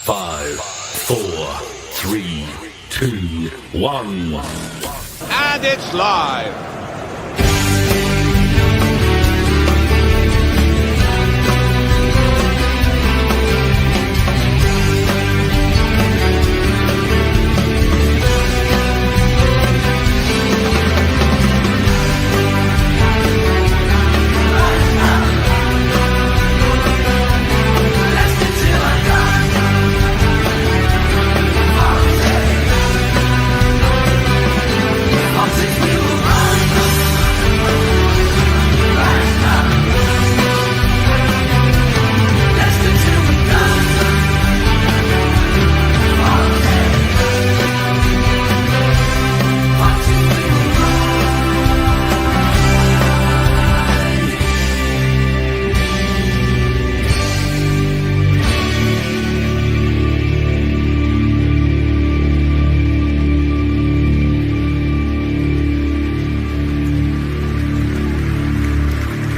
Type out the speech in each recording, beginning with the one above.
5, 4, 3, 2, 1. And it's live.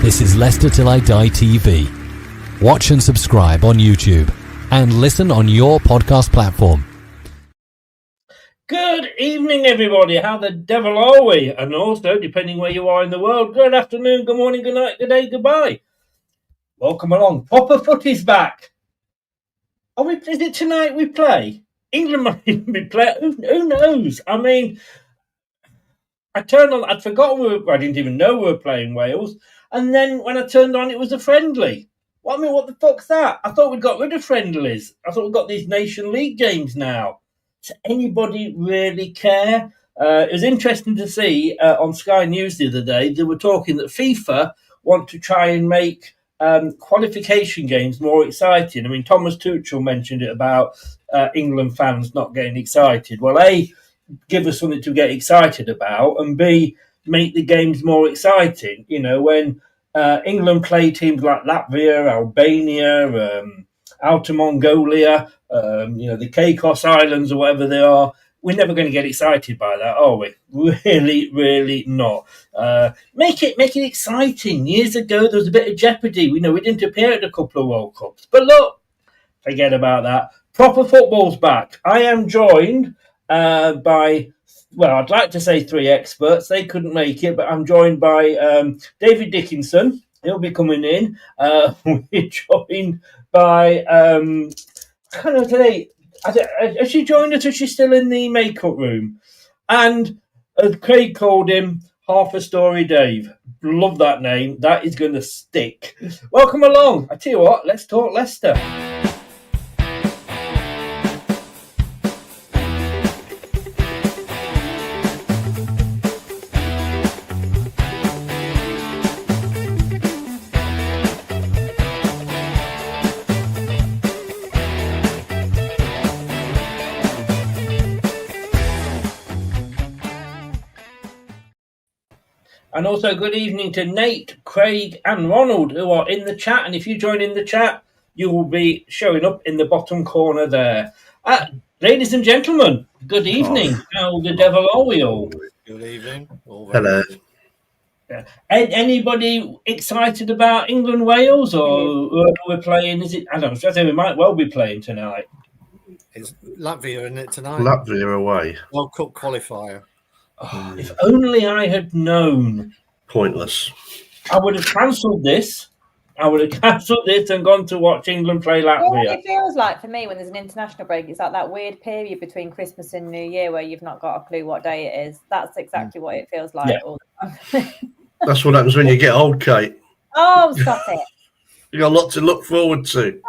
This is Leicester Till I Die TV. Watch and subscribe on YouTube and listen on your podcast platform. Good evening, everybody. How the devil are we? And also, depending where you are in the world, good afternoon, good morning, good night, good day, goodbye. Welcome along. Proper Footy's back. Is it tonight we play? England might even be playing. Who knows? I mean, I'd forgotten I didn't even know we were playing Wales. And then when I turned on, it was a friendly. Well, I mean, what the fuck's that? I thought we'd got rid of friendlies. I thought we'd got these Nation League games now. Does anybody really care? It was interesting to see on Sky News the other day, they were talking that FIFA want to try and make qualification games more exciting. I mean, Thomas Tuchel mentioned it about England fans not getting excited. Well, A, give us something to get excited about, and B, make the games more exciting. You know, when England play teams like Latvia, Albania, Outer Mongolia, the Caicos Islands or whatever they are, we're never going to get excited by that, are we? Really, really not. Make it exciting. Years ago, there was a bit of jeopardy. We didn't appear at a couple of World Cups. But look, forget about that. Proper football's back. I am joined by... Well, I'd like to say three experts. They couldn't make it, but I'm joined by David Dickinson. He'll be coming in. We're joined by, has she joined us or is she still in the makeup room? And as Craig called him, Half a Story Dave. Love that name. That is going to stick. Welcome along. I tell you what, let's talk Leicester. And also good evening to Nate, Craig and Ronald, who are in the chat. And if you join in the chat, you will be showing up in the bottom corner there. Ladies and gentlemen, good evening. How the devil are we all? Good evening. Hello. Anybody excited about England-Wales or whoever we're playing? Is it? I don't know. I think we might well be playing tonight. It's Latvia, isn't it, tonight? Latvia away. World Cup qualifier. Oh, if only I had known. Pointless. I would have cancelled this. And gone to watch England play Latvia. Well, it feels like for me when there's an international break, it's like that weird period between Christmas and New Year where you've not got a clue what day it is. That's exactly what it feels like all the time. That's what happens when you get old, Kate. Oh, stop it. You got a lot to look forward to.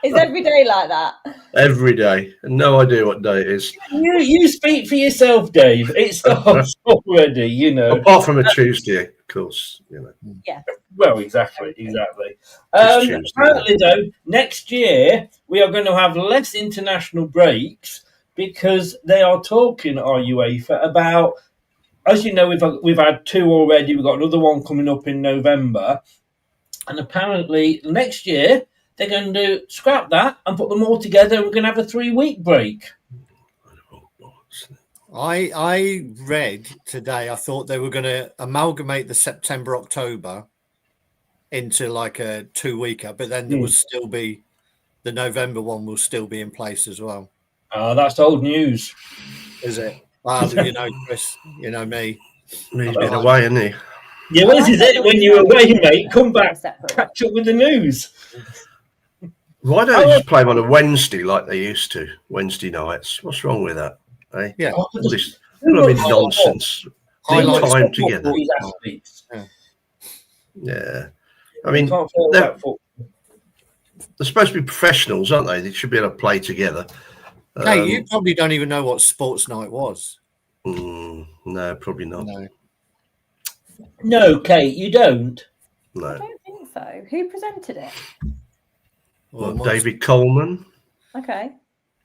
It's every day like that. Every day. And no idea what day it is. You speak for yourself, Dave. It starts already, Apart from a Tuesday, of course. Yeah. Well, exactly. Apparently, though, next year we are going to have less international breaks because they are talking, our UEFA, about, as you know, we've had two already. We've got another one coming up in November. And apparently next year they're going to scrap that and put them all together. And we're going to have a 3-week break. I read today, I thought they were going to amalgamate the September-October into like a 2-weeker, but then there would still be the November one will still be in place as well. Oh, that's old news. Is it? Well, you know, Chris, you know me. He's been away, isn't he? Yeah, Oh, this I is thought it. there When was you're no- away, mate, come back, separate one. catch up with the news. Why don't they just play them on a Wednesday like they used to? Wednesday nights. What's wrong with that? Eh? Yeah. Oh, All this Who blooming wants nonsense. Highlights Leave time football together. these athletes? Yeah. I You mean, can't fail they're, that football. they're supposed to be professionals, aren't they? They should be able to play together. Hey, you probably don't even know what Sports Night was. No, probably not. No. No, Kate, you don't. I No. don't think so. Who presented it? Well, Well, David Coleman, Okay.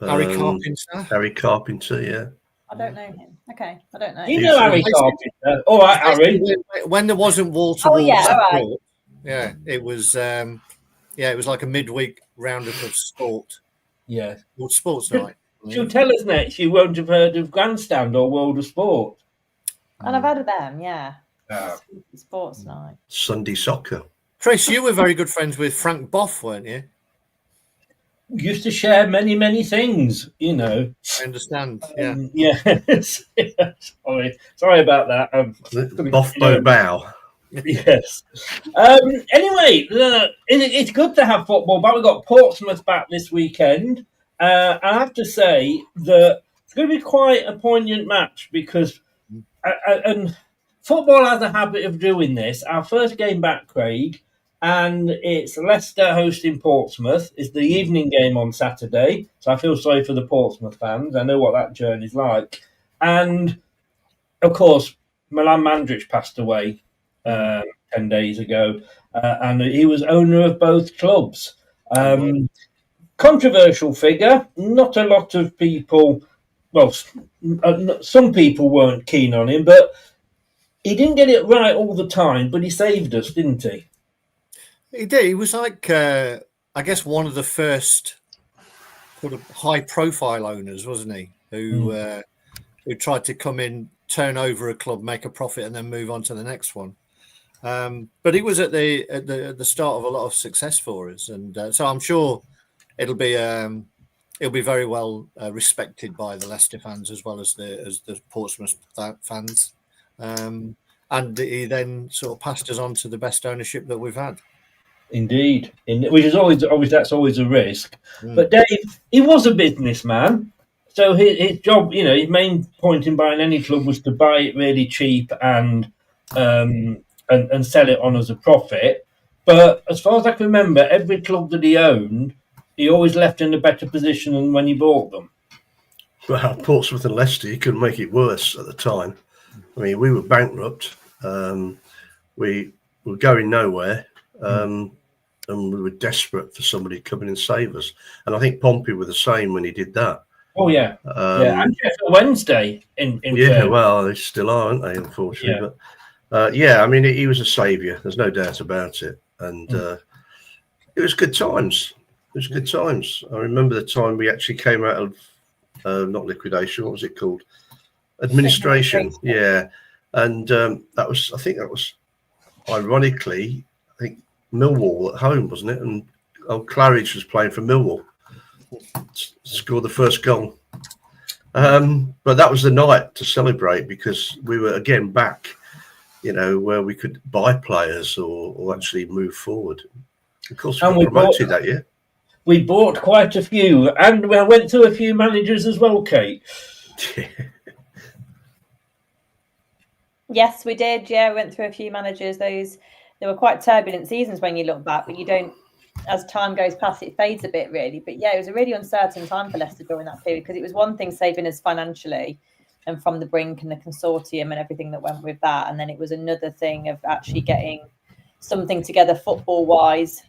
Harry um, Carpenter. Harry Carpenter, yeah. I don't know him. Okay. I don't know. You him. know Harry Carpenter. All right, Harry. When there wasn't wall-to-wall Oh, yeah, all right. sport, yeah, it was like a midweek roundup of sport. Yeah. Well, Sports Night. She'll tell us next you won't have heard of Grandstand or World of Sport. And I've heard of them, yeah. Oh. Sports Night. Sunday soccer. Chris, you were very good friends with Frank Boff, weren't you? Used to share many, many things, you know. I understand. Yeah. Yes. Sorry about that. Boffbo Bow. Yes. Anyway, it's good to have football back. We've got Portsmouth back this weekend. I have to say that it's going to be quite a poignant match because and football has a habit of doing this. Our first game back, Craig, and it's Leicester hosting Portsmouth. It's the evening game on Saturday, so I feel sorry for the Portsmouth fans. I know what that journey's like. And, of course, Milan Mandrić passed away 10 days ago, and he was owner of both clubs. Controversial figure. Not a lot of people, well, some people weren't keen on him, but he didn't get it right all the time, but he saved us, didn't he? He did. He was like, I guess, one of the first sort of high-profile owners, wasn't he? Who tried to come in, turn over a club, make a profit, and then move on to the next one. But he was at the start of a lot of success for us, and so I'm sure it'll be very well respected by the Leicester fans as well as the Portsmouth fans. And he then sort of passed us on to the best ownership that we've had. Indeed, which is always that's always a risk. But Dave, he was a businessman, so his job, you know, his main point in buying any club was to buy it really cheap and sell it on as a profit. But as far as I can remember, every club that he owned, he always left in a better position than when he bought them. Well, Portsmouth and Leicester, you couldn't make it worse at the time. I mean, we were bankrupt. We were going nowhere. And we were desperate for somebody to come in and save us. And I think Pompey were the same when he did that. Oh, yeah. And Sheffield Wednesday. Well, they still are, aren't they, unfortunately? Yeah. But I mean, he was a saviour. There's no doubt about it. And it was good times. It was good times. I remember the time we actually came out of, not liquidation, what was it called? Administration. Yeah. And I think that was, ironically, I think Millwall at home, wasn't it? And old Claridge was playing for Millwall. Scored the first goal. But that was the night to celebrate because we were again back, you know, where we could buy players or actually move forward. Of course, we got promoted that year. We bought quite a few, and we went through a few managers as well, Kate. Yes, we did. Yeah, we went through a few managers. They were quite turbulent seasons when you look back, but you don't, as time goes past, it fades a bit really. But yeah, it was a really uncertain time for Leicester during that period because it was one thing saving us financially and from the brink and the consortium and everything that went with that. And then it was another thing of actually getting something together football-wise,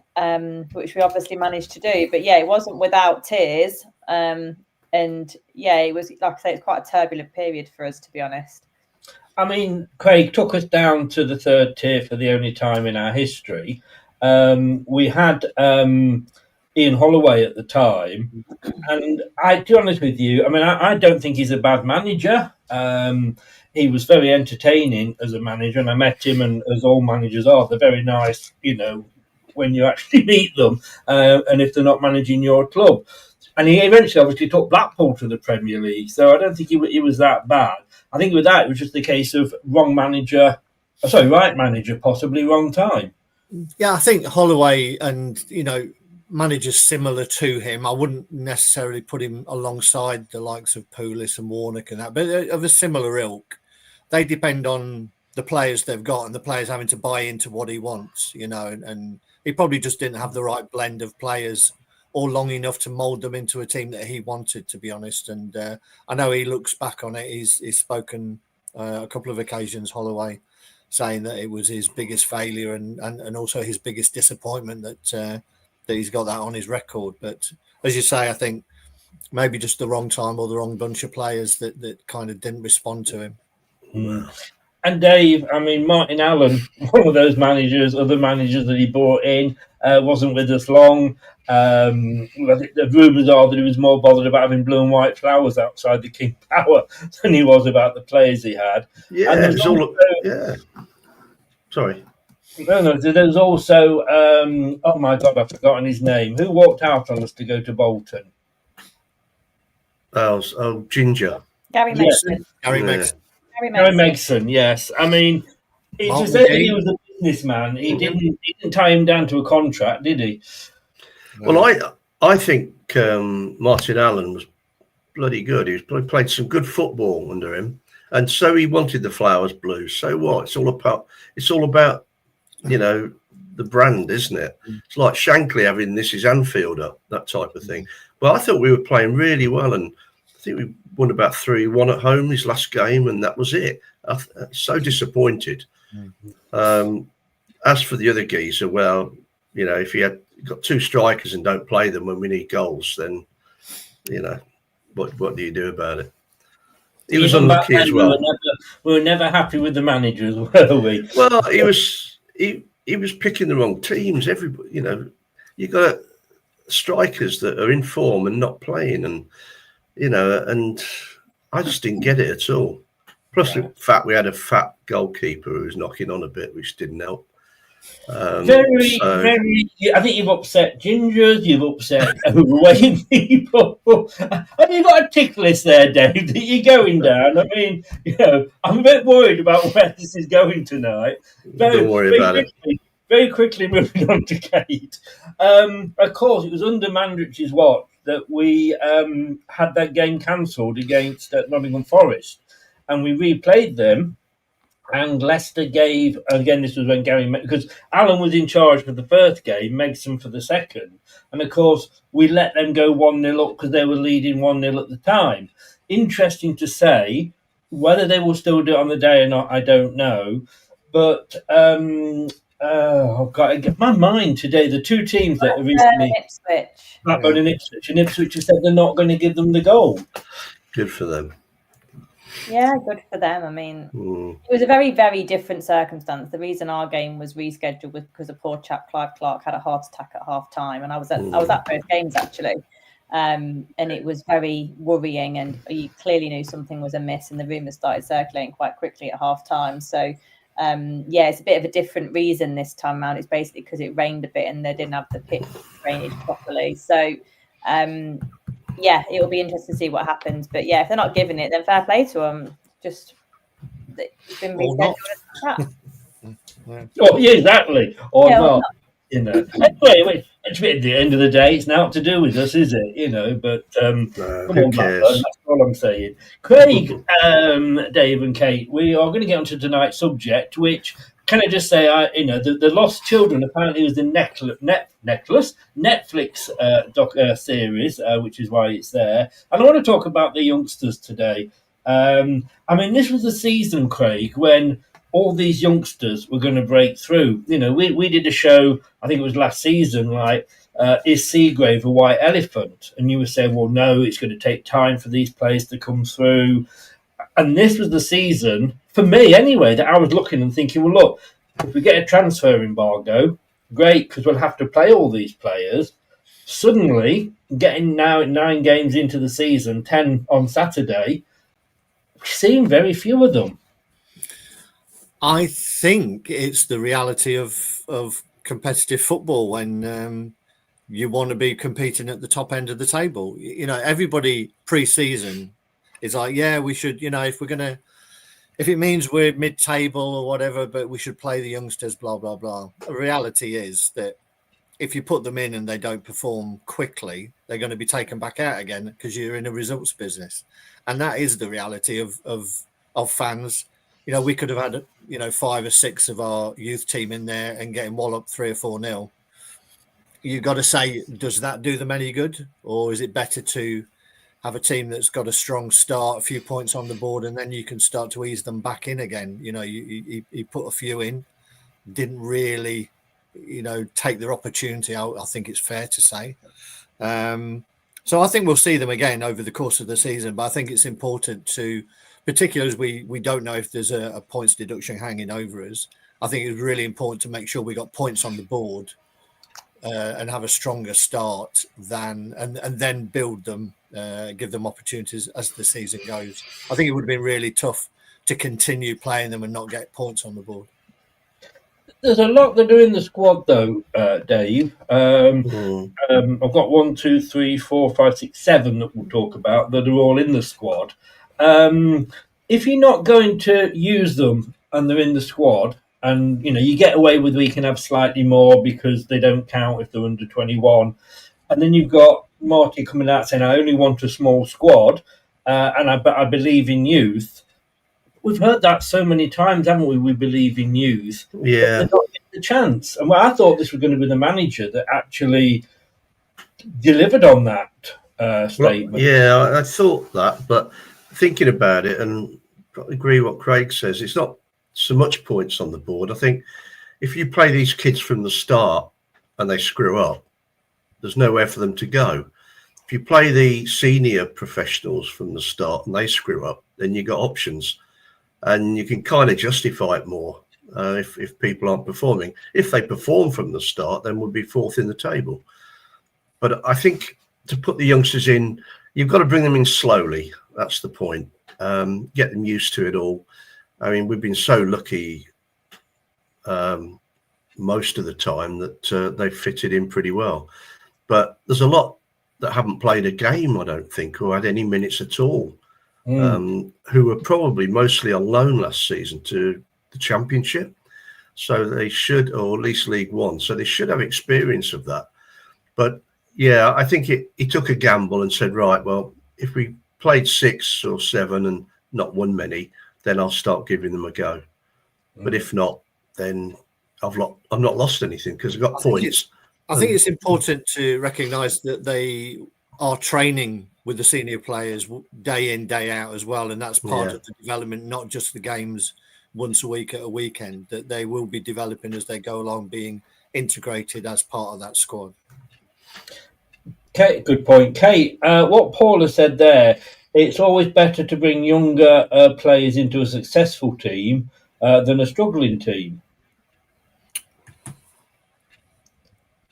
which we obviously managed to do. But yeah, it wasn't without tears. And yeah, it was, like I say, it's quite a turbulent period for us, to be honest. I mean, Craig took us down to the third tier for the only time in our history. We had Ian Holloway at the time, and to be honest with you, I mean, I don't think he's a bad manager. He was very entertaining as a manager, and I met him, and as all managers are, they're very nice, you know, when you actually meet them, and if they're not managing your club. And he eventually obviously took Blackpool to the Premier League, so I don't think he was that bad. I think with that, it was just a case of right manager, possibly wrong time. Yeah, I think Holloway and, managers similar to him, I wouldn't necessarily put him alongside the likes of Pulis and Warnock and that, but of a similar ilk. They depend on the players they've got and the players having to buy into what he wants, and he probably just didn't have the right blend of players or long enough to mould them into a team that he wanted, to be honest. And I know he looks back on it. He's spoken a couple of occasions, Holloway, saying that it was his biggest failure and also his biggest disappointment that he's got that on his record. But as you say, I think maybe just the wrong time or the wrong bunch of players that kind of didn't respond to him. And Dave, I mean, Martin Allen, one of those other managers that he brought in, wasn't with us long. The rumours are that he was more bothered about having blue and white flowers outside the King Power than he was about the players he had. Yeah, and it's all. Yeah. Sorry. No. There's also, oh my God, I've forgotten his name. Who walked out on us to go to Bolton? Oh, Ginger. Gary Megson. Gary Megson, yes. I mean, it's just that he was a businessman. He didn't tie him down to a contract, did he? No. Well, I think Martin Allen was bloody good. He played some good football under him, and so he wanted the flowers blue. So what? It's all about the brand, isn't it? It's like Shankly having "This is Anfield" up, that type of thing. Well, I thought we were playing really well, and I think we won about 3-1 at home his last game, and that was it. So disappointed. As for the other geezer, well, if you got two strikers and don't play them when we need goals, then what do you do about it? He was unlucky as well. We were never happy with the managers, were we? Well, he was picking the wrong teams. Everybody, you got strikers that are in form and not playing, and and I just didn't get it at all. Plus, the fact we had a fat goalkeeper who was knocking on a bit, which didn't help. Very. I think you've upset gingers. You've upset overweight people. Have you got a tick list there, Dave, that you're going down? I mean, I'm a bit worried about where this is going tonight. Don't worry about it. Very quickly moving on to Kate. Of course, it was under Mandrich's watch that we had that game cancelled against Nottingham Forest, and we replayed them. And Leicester gave, again, this was when because Alan was in charge for the first game, Megson for the second. And of course, we let them go 1-0 up because they were leading 1-0 at the time. Interesting to say, whether they will still do it on the day or not, I don't know. But I've got to get my mind today. The two teams that have recently, Blackburn and Ipswich have said they're not going to give them the goal. Good for them. Yeah, good for them. I mean, It was a very, very different circumstance. The reason our game was rescheduled was because a poor chap, Clive Clark, had a heart attack at half time, and I was at both games actually, and it was very worrying. And you clearly knew something was amiss, and the rumours started circulating quite quickly at half time. So, it's a bit of a different reason this time around. It's basically because it rained a bit and they didn't have the pitch drainage properly. So. It'll be interesting to see what happens. But if they're not giving it, then fair play to them. Just it's been rescheduled as a chat. Oh, yeah, exactly. Or not. Anyway, at the end of the day, it's not to do with us, is it? But come on, that's all I'm saying. Craig, Dave, and Kate, we are going to get onto tonight's subject, which. Can I just say, the Lost Children apparently was the Netflix series, which is why it's there. And I want to talk about the youngsters today. This was a season, Craig, when all these youngsters were going to break through. We did a show, I think it was last season, is Seagrave a white elephant? And you were saying, well, no, it's going to take time for these players to come through. And this was the season, for me anyway, that I was looking and thinking, well, look, if we get a transfer embargo, great, because we'll have to play all these players. Suddenly, getting now 9 games into the season, 10 on Saturday, we've seen very few of them. I think it's the reality of competitive football when you want to be competing at the top end of the table. You know, everybody pre-season is like, yeah, we should, you know, if it means we're mid-table or whatever, but we should play the youngsters, blah, blah, blah. The reality is that if you put them in and they don't perform quickly, they're going to be taken back out again because you're in a results business. And that is the reality of fans. You know, we could have had, you know, 5 or 6 of our youth team in there and getting walloped 3 or 4-0. You've got to say, does that do them any good? Or is it better to have a team that's got a strong start, a few points on the board, and then you can start to ease them back in again? You know, you put a few in, didn't really, you know, take their opportunity out, I think it's fair to say. So I think we'll see them again over the course of the season, but I think it's important to, particularly as we don't know if there's a points deduction hanging over us, I think it's really important to make sure we got points on the board and have a stronger start and then build them, give them opportunities as the season goes. I think it would have been really tough to continue playing them and not get points on the board. There's a lot to do in the squad, though, Dave. I've got 1, 2, 3, 4, 5, 6, 7 that we'll talk about that are all in the squad. If you're not going to use them and they're in the squad, and you know you get away with we can have slightly more because they don't count if they're under 21, and then you've got Marty coming out saying, "I only want a small squad, and I believe in youth." We've heard that so many times, haven't we? We believe in youth. Yeah. But they're not getting the chance. And I thought this was going to be the manager that actually delivered on that statement. Well, yeah, I thought that, but thinking about it, and I agree with what Craig says, it's not so much points on the board. I think if you play these kids from the start and they screw up, there's nowhere for them to go. If you play the senior professionals from the start and they screw up, then you got options. And you can kind of justify it more if people aren't performing. If they perform from the start, then we'll be 4th in the table. But I think to put the youngsters in, you've got to bring them in slowly. That's the point. Get them used to it all. I mean, we've been so lucky most of the time that they've fitted in pretty well. But there's a lot that haven't played a game, I don't think, or had any minutes at all. Who were probably mostly on loan last season to the Championship. So they should, or at least League One. So they should have experience of that. But yeah, I think he took a gamble and said, right, well, if we played 6 or 7 and not won many, then I'll start giving them a go. But if not, then I've not lost anything because I've got points. I think it's important to recognise that they are training with the senior players day in, day out as well. And that's part of the development, not just the games once a week at a weekend, that they will be developing as they go along, being integrated as part of that squad. Kate, good point. Kate, what Paul has said there, it's always better to bring younger players into a successful team than a struggling team.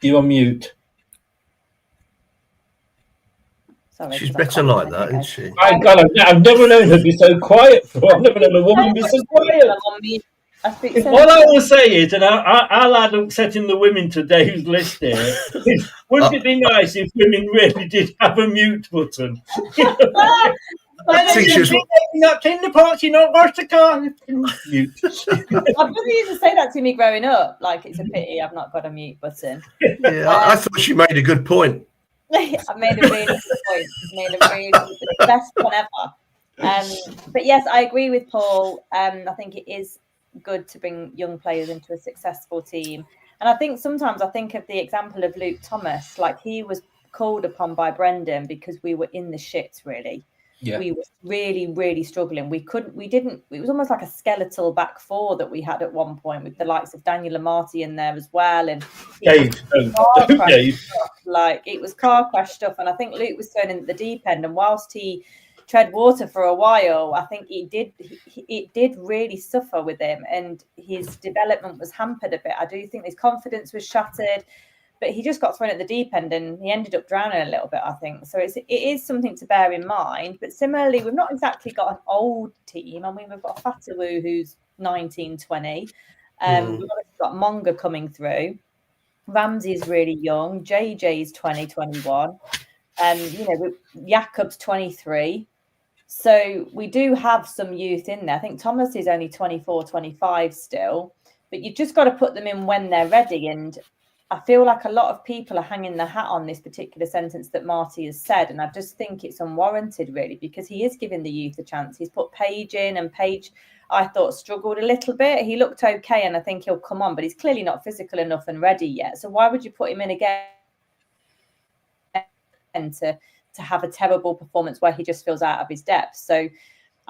You're on mute. Sorry, she's better like that, isn't she? My God, I've never known her be so quiet before. I've never known a woman be so quiet. What I will say is, and I'll add upsetting the women today who's listening, is, wouldn't it be nice if women really did have a mute button? I think she was... You're not in the parts, you're not washed the car. Mute. My brother used to say that to me growing up, like it's a pity I've not got a mute button. Yeah, I thought she made a good point. I've made a really good point. The best one ever. But yes, I agree with Paul. I think it is good to bring young players into a successful team. And I think sometimes I think of the example of Luke Thomas, like he was called upon by Brendan because we were in the shit, really. Yeah. We were really, really struggling. It was almost like a skeletal back four that we had at one point with the likes of Daniel and Marti in there as well. And like it was car crash stuff. And I think Luke was thrown in at the deep end. And whilst he tread water for a while, I think it did really suffer with him, and his development was hampered a bit. I do think his confidence was shattered. But he just got thrown at the deep end and he ended up drowning a little bit, I think. So it is something to bear in mind. But similarly, we've not exactly got an old team. I mean, we've got Fatawu who's 19, 20. We've got Monga coming through. Ramsey's really young. JJ's 2021. Jakob's 23. So we do have some youth in there. I think Thomas is only 24, 25 still. But you've just got to put them in when they're ready. And I feel like a lot of people are hanging their hat on this particular sentence that Marti has said. And I just think it's unwarranted, really, because he is giving the youth a chance. He's put Page in, and Page, I thought, struggled a little bit. He looked okay, and I think he'll come on, but he's clearly not physical enough and ready yet. So why would you put him in again to have a terrible performance where he just feels out of his depth? So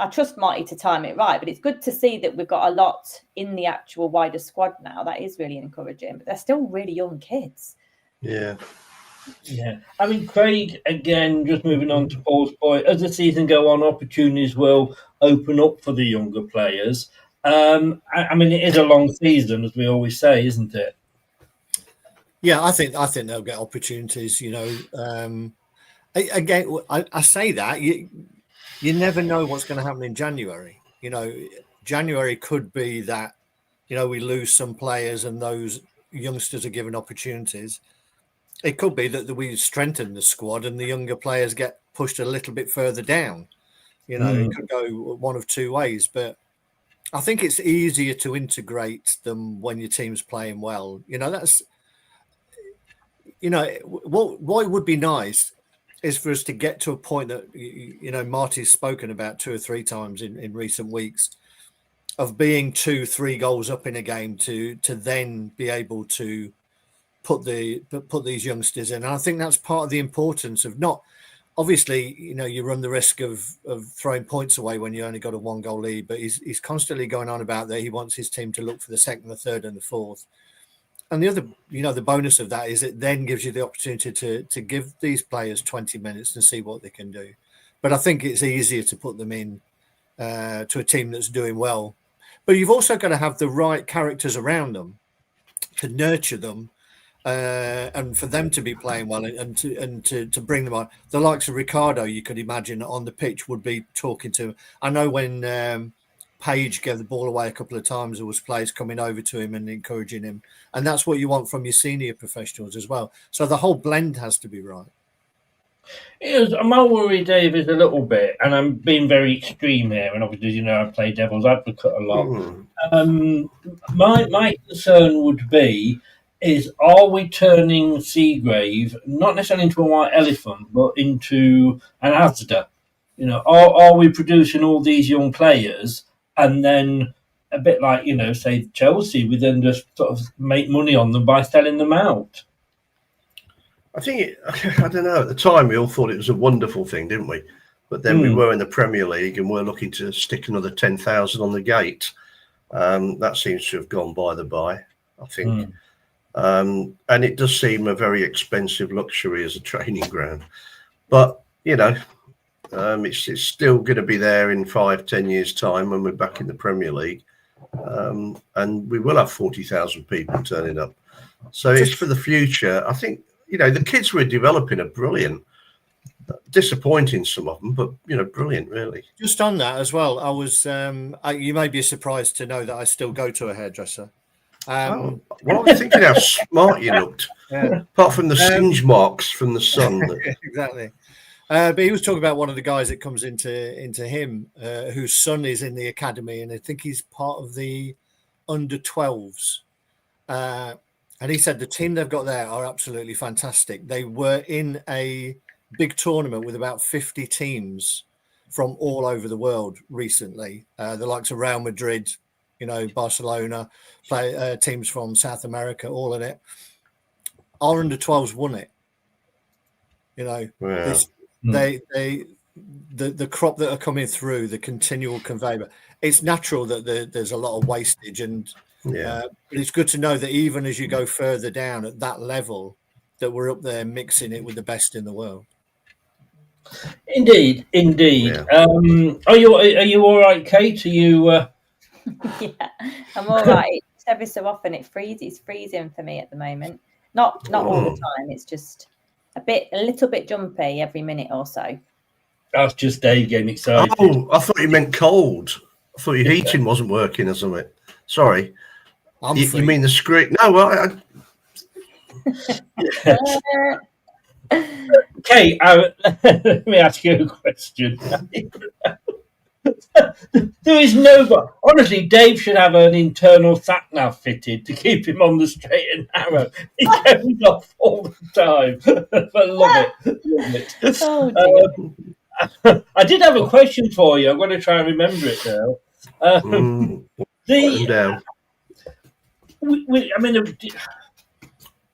I trust Marti to time it right, but it's good to see that we've got a lot in the actual wider squad now. That is really encouraging, but they're still really young kids. Yeah. I mean, Craig, again, just moving on to Paul's point, as the season go on, opportunities will open up for the younger players. I mean, it is a long season, as we always say, isn't it? Yeah, I think they'll get opportunities. Again, I say that you never know what's going to happen in January. January could be that we lose some players and those youngsters are given opportunities. It could be that we strengthen the squad and the younger players get pushed a little bit further down. It could go one of two ways, but I think it's easier to integrate them when your team's playing well. That's what would be nice is for us to get to a point that Marti's spoken about 2 or 3 times in recent weeks of being 2-3 goals up in a game to then be able to put these youngsters in. And I think that's part of the importance of not obviously, you run the risk of throwing points away when you only got a 1-goal lead, but he's constantly going on about that he wants his team to look for the second, the third and the fourth. And the other, the bonus of that is it then gives you the opportunity to give these players 20 minutes and see what they can do. But I think it's easier to put them in to a team that's doing well. But you've also got to have the right characters around them to nurture them and for them to be playing well and to bring them on. The likes of Ricardo, you could imagine on the pitch would be talking to. I know when Page gave the ball away a couple of times, there was players coming over to him and encouraging him. And that's what you want from your senior professionals as well. So the whole blend has to be right. I'm worried, David, a little bit, and I'm being very extreme here. And obviously, I play devil's advocate a lot. My concern would be is, are we turning Seagrave not necessarily into a white elephant, but into an Asda? Are we producing all these young players and then a bit like, say Chelsea, we then just sort of make money on them by selling them out? I think, I don't know, at the time we all thought it was a wonderful thing, didn't we? But then we were in the Premier League and we're looking to stick another 10,000 on the gate. That seems to have gone by the by, I think. And it does seem a very expensive luxury as a training ground. But, it's still going to be there in 5-10 years' time when we're back in the Premier League. And we will have 40,000 people turning up. So it's for the future. I think, the kids we're developing are brilliant. Disappointing, some of them, but, brilliant, really. Just on that as well, I was, you may be surprised to know that I still go to a hairdresser. I was thinking how smart you looked, apart from the singe marks from the sun. Exactly. But he was talking about one of the guys that comes into him, whose son is in the academy, and I think he's part of the under-12s. And he said the team they've got there are absolutely fantastic. They were in a big tournament with about 50 teams from all over the world recently. The likes of Real Madrid, Barcelona, teams from South America, all in it. Our under-12s won it. The crop that are coming through, the continual conveyor. It's natural that there's a lot of wastage, and but it's good to know that even as you go further down at that level, that we're up there mixing it with the best in the world. Indeed. Yeah. Are you all right, Kate? Are you? Yeah, I'm all right. Every so often it's freezing for me at the moment. Not all the time. It's just a little bit jumpy every minute or so. That's just Dave getting excited. Oh, I thought you meant cold. I thought your heating wasn't working or something. Sorry. You mean the screen? No, well, Okay, let me ask you a question. There is nobody. Honestly, Dave should have an internal sat-nav fitted to keep him on the straight and narrow. He goes off all the time. But love it. Oh, dear. I did have a question for you. I'm going to try and remember it now. Write them down.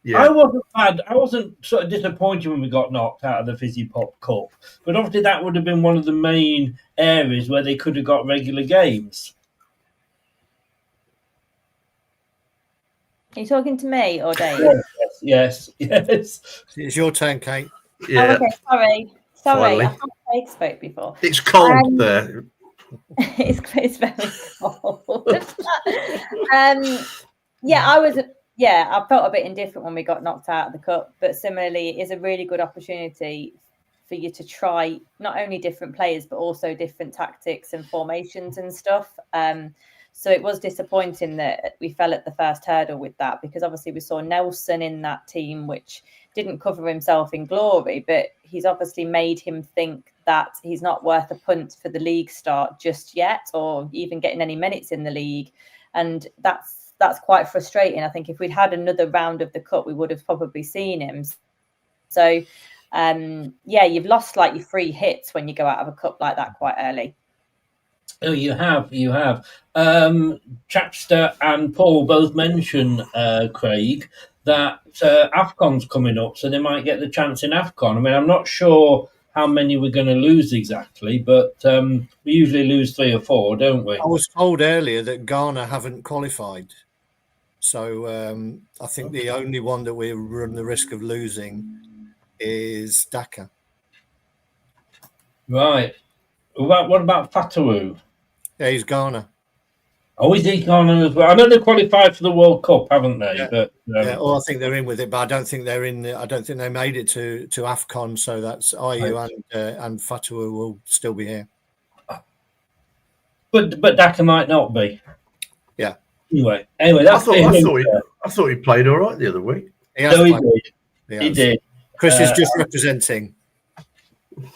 Yeah. I wasn't sort of disappointed when we got knocked out of the Fizzy Pop Cup, but obviously that would have been one of the main areas where they could have got regular games. Are you talking to me or Dave? Yes. It's your turn, Kate. Yeah. Oh, okay, sorry. Finally. I thought Craig spoke before. It's cold there. It's very cold. I felt a bit indifferent when we got knocked out of the cup, but similarly, it is a really good opportunity for you to try not only different players but also different tactics and formations and stuff. So it was disappointing that we fell at the first hurdle with that, because obviously we saw Nelson in that team, which didn't cover himself in glory, but he's obviously made him think that he's not worth a punt for the league start just yet, or even getting any minutes in the league. And that's quite frustrating. I think if we'd had another round of the cup, we would have probably seen him. So, you've lost like your free hits when you go out of a cup like that quite early. Oh, you have. Chapster and Paul both mention, Craig, that AFCON's coming up, so they might get the chance in AFCON. I mean, I'm not sure how many we're going to lose exactly, but we usually lose 3 or 4, don't we? I was told earlier that Ghana haven't qualified. So I think the only one that we run the risk of losing is Dhaka. Right. What about Fatawu? Yeah, he's Ghana. Oh, is he Ghana as well? I know they qualified for the World Cup, haven't they? Yeah. But I think they're in with it, but I don't think they're in. I don't think they made it to AFCON. So that's Ayew and Fatawu will still be here. But Dhaka might not be. Yeah. Anyway, that's I thought he played all right the other week. He did. Chris is just representing.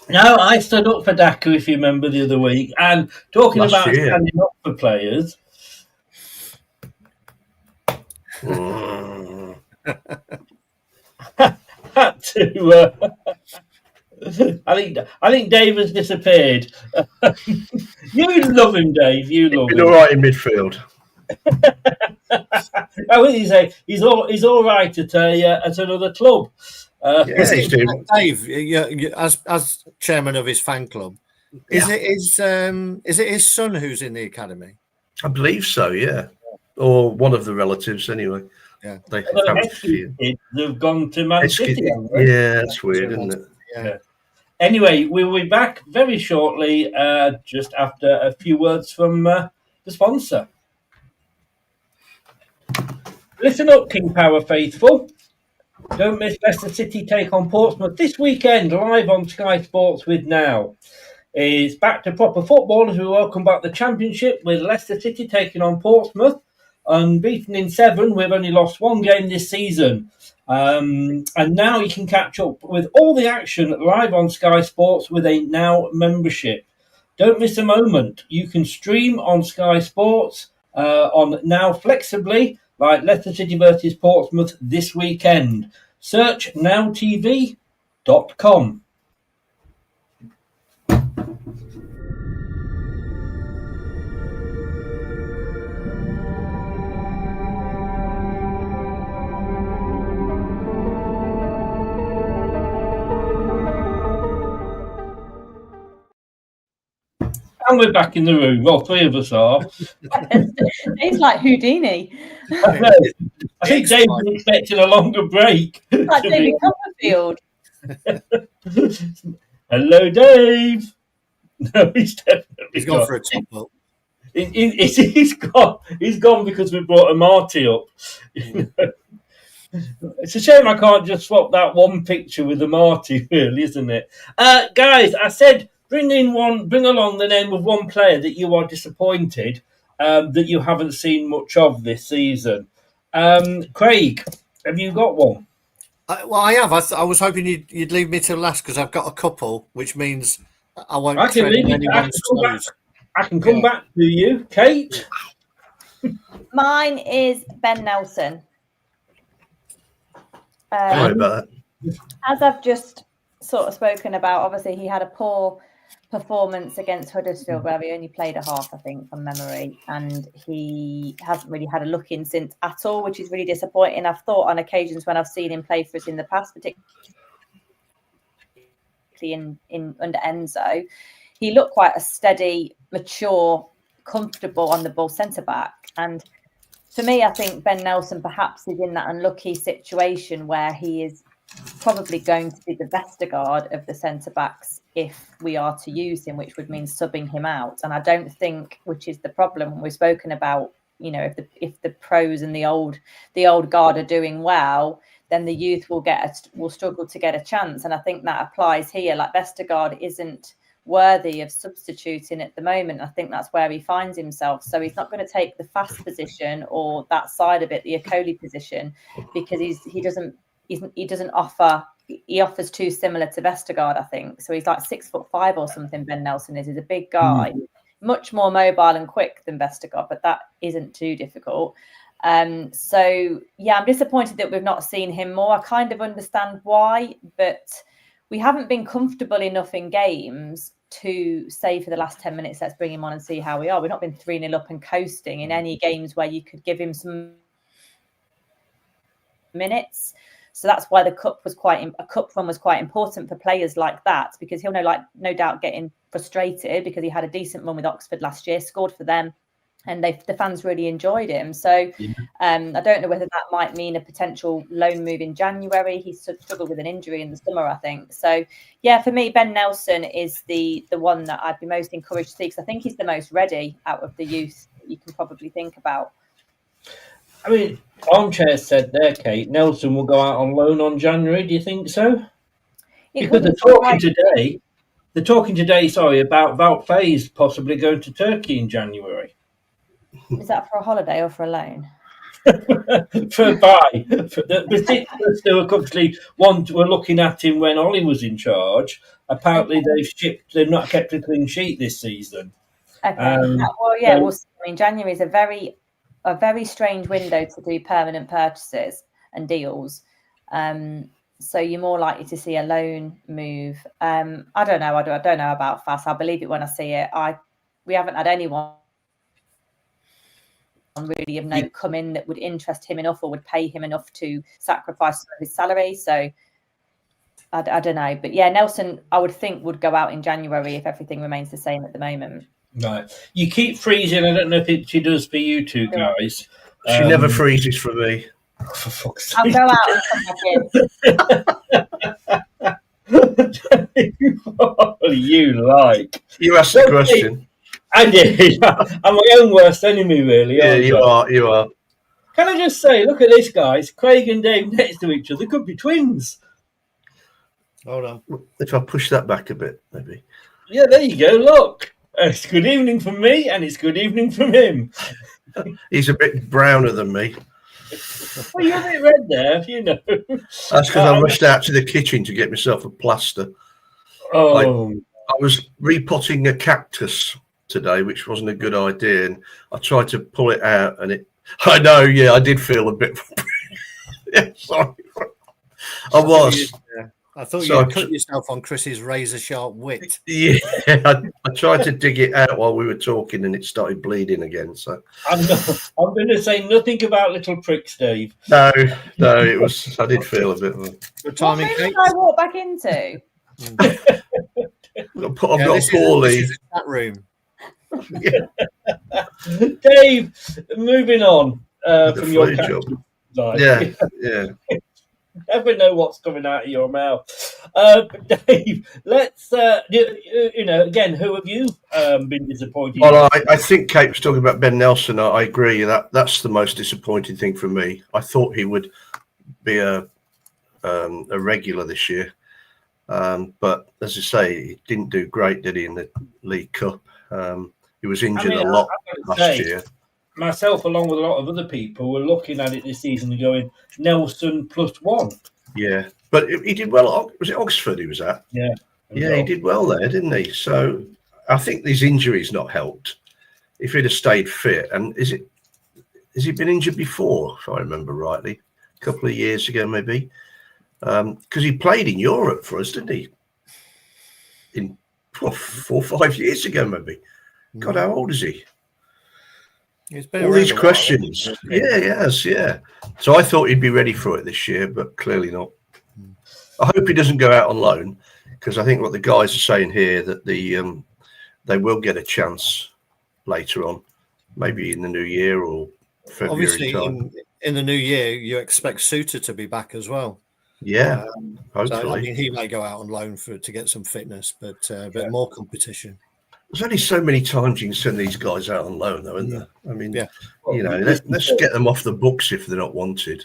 No, I stood up for Dhaka, if you remember, the other week. And talking about standing up for players. Had to. I think Dave has disappeared. You love him, Dave. You love him. All right in midfield. I would say he's all right at another club. Dave, as chairman of his fan club, is it his son who's in the academy? I believe so, yeah, or one of the relatives anyway. Yeah, they've gone to Man City. Yeah, that's weird, isn't it? Yeah. Anyway, we'll be back very shortly, just after a few words from the sponsor. Listen up, King Power faithful. Don't miss Leicester City take on Portsmouth this weekend, live on Sky Sports with Now. It's back to proper football as we welcome back the Championship with Leicester City taking on Portsmouth. Unbeaten in 7, we've only lost 1 game this season. And now you can catch up with all the action live on Sky Sports with a Now membership. Don't miss a moment. You can stream on Sky Sports on Now flexibly, like Leicester City versus Portsmouth this weekend. Search nowtv.com. And we're back in the room. Well, 3 of us are. He's like Houdini. I think Dave's expecting a longer break. Like David Copperfield. Hello, Dave. No, he's definitely gone for a top up. He's gone because we brought a Marti up. It's a shame I can't just swap that one picture with the Marti, really, isn't it? Guys, I said bring along the name of one player that you are disappointed that you haven't seen much of this season. Craig, have you got one? I have. I was hoping you'd leave me till last because I've got a couple, which means I won't I can tread leave on it. anyone's toes. I can come back to you, Kate. Mine is Ben Nelson. Sorry about that. As I've just sort of spoken about, obviously he had a poor performance against Huddersfield where he only played a half, I think, from memory, and he hasn't really had a look in since at all, which is really disappointing. I've thought on occasions when I've seen him play for us in the past, particularly in under Enzo, he looked quite a steady, mature, comfortable on the ball centre back. And for me, I think Ben Nelson perhaps is in that unlucky situation where he is probably going to be the Vestergaard of the centre backs if we are to use him, which would mean subbing him out. And I don't think, which is the problem we've spoken about, you know, if the pros and the old guard are doing well, then the youth will struggle to get a chance. And I think that applies here. Like Vestergaard isn't worthy of substituting at the moment. I think that's where he finds himself. So he's not going to take the fast position or that side of it, the Okoli position, because he offers too similar to Vestergaard, I think. So he's like 6'5" or something. Ben Nelson is. He's a big guy, much more mobile and quick than Vestergaard, but that isn't too difficult. So yeah, I'm disappointed that we've not seen him more. I kind of understand why, but we haven't been comfortable enough in games to say for the last 10 minutes, let's bring him on and see how we are. We've not been 3-0 up and coasting in any games where you could give him some minutes. So that's why the cup run was quite important for players like that, because he'll no doubt getting frustrated because he had a decent run with Oxford last year, scored for them, and the fans really enjoyed him. So I don't know whether that might mean a potential loan move in January. He struggled with an injury in the summer, I think. So yeah, for me, Ben Nelson is the one that I'd be most encouraged to see, because I think he's the most ready out of the youth that you can probably think about. I mean, Armchair said there, Kate, Nelson will go out on loan on January. Do you think so? Because they're talking today, about Wout Faes possibly going to Turkey in January. Is that for a holiday or for a loan? For the particulars who actually were looking at him when Ollie was in charge. Apparently, they've not kept a clean sheet this season. Okay. We'll see. I mean, January is a very strange window to do permanent purchases and deals. So you're more likely to see a loan move. I don't know. I don't know about Faes. I'll believe it when I see it. We haven't had anyone really of note come in that would interest him enough or would pay him enough to sacrifice his salary. So I don't know. But yeah, Nelson, I would think, would go out in January if everything remains the same at the moment. Right. You keep freezing. I don't know if she does for you two guys. She never freezes for me. For fuck's sake. I'll go out and come back in. What do you like? You asked the question. I did. I'm my own worst enemy, really. Yeah, you are. Can I just say, look at this, guys. Craig and Dave next to each other could be twins. Hold on. If I push that back a bit, maybe. Yeah, there you go. Look. It's good evening from me, and it's good evening from him. He's a bit browner than me. Well, you're a bit red there, you know. That's because I rushed out to the kitchen to get myself a plaster. Oh. I was repotting a cactus today, which wasn't a good idea, and I tried to pull it out, and I know, yeah, I did feel a bit. Yeah, sorry. I was. I thought you cut yourself on Chris's razor sharp wit. Yeah, I tried to dig it out while we were talking, and it started bleeding again. So I'm going to say nothing about little pricks, Dave. No, it was. I did feel a bit of a good timing. What room did I walk back into? I've got poorly. That room. Yeah. Dave, moving on from your job. Life. Yeah. Never know what's coming out of your mouth. Dave, let's, again, who have you been disappointed? Well, I think Kate was talking about Ben Nelson. I agree. That's the most disappointing thing for me. I thought he would be a regular this year. But as I say, he didn't do great, did he, in the League Cup? He was injured a lot last year. Myself, along with a lot of other people, were looking at it this season and going, Nelson +1. Yeah, but he did well. Was it Oxford he was at? Yeah. Yeah, he did well there, didn't he? So I think these injuries not helped. If he'd have stayed fit, and has he been injured before, if I remember rightly, a couple of years ago maybe? Because he played in Europe for us, didn't he? In 4 or 5 years ago, maybe. God, how old is he? He's been All around these a while, questions. hasn't he? Yeah, he has, yeah. So I thought he'd be ready for it this year, but clearly not. I hope he doesn't go out on loan, because I think what the guys are saying here that they will get a chance later on, maybe in the new year or February Obviously, time. in the new year, you expect Suter to be back as well. Yeah, So hopefully. I mean, he may go out on loan to get some fitness, but more competition. There's only so many times you can send these guys out on loan, though, isn't there? I mean, Yeah. let's get them off the books if they're not wanted.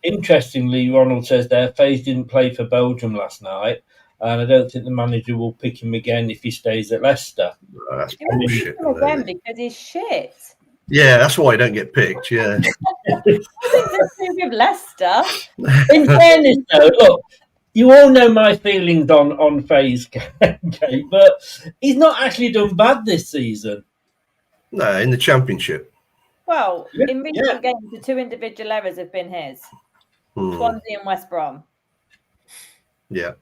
Interestingly, Ronald says there, Faze didn't play for Belgium last night, and I don't think the manager will pick him again if he stays at Leicester. Oh, that's You won't bullshit. pick him again because he's shit. Yeah, that's why I don't get picked. Yeah. With Leicester. In fairness, though, look, you all know my feelings on Faze, Kate, but he's not actually done bad this season. No, in the Championship. Well, Yeah, in recent games, the 2 individual errors have been his. Swansea and West Brom. Yeah.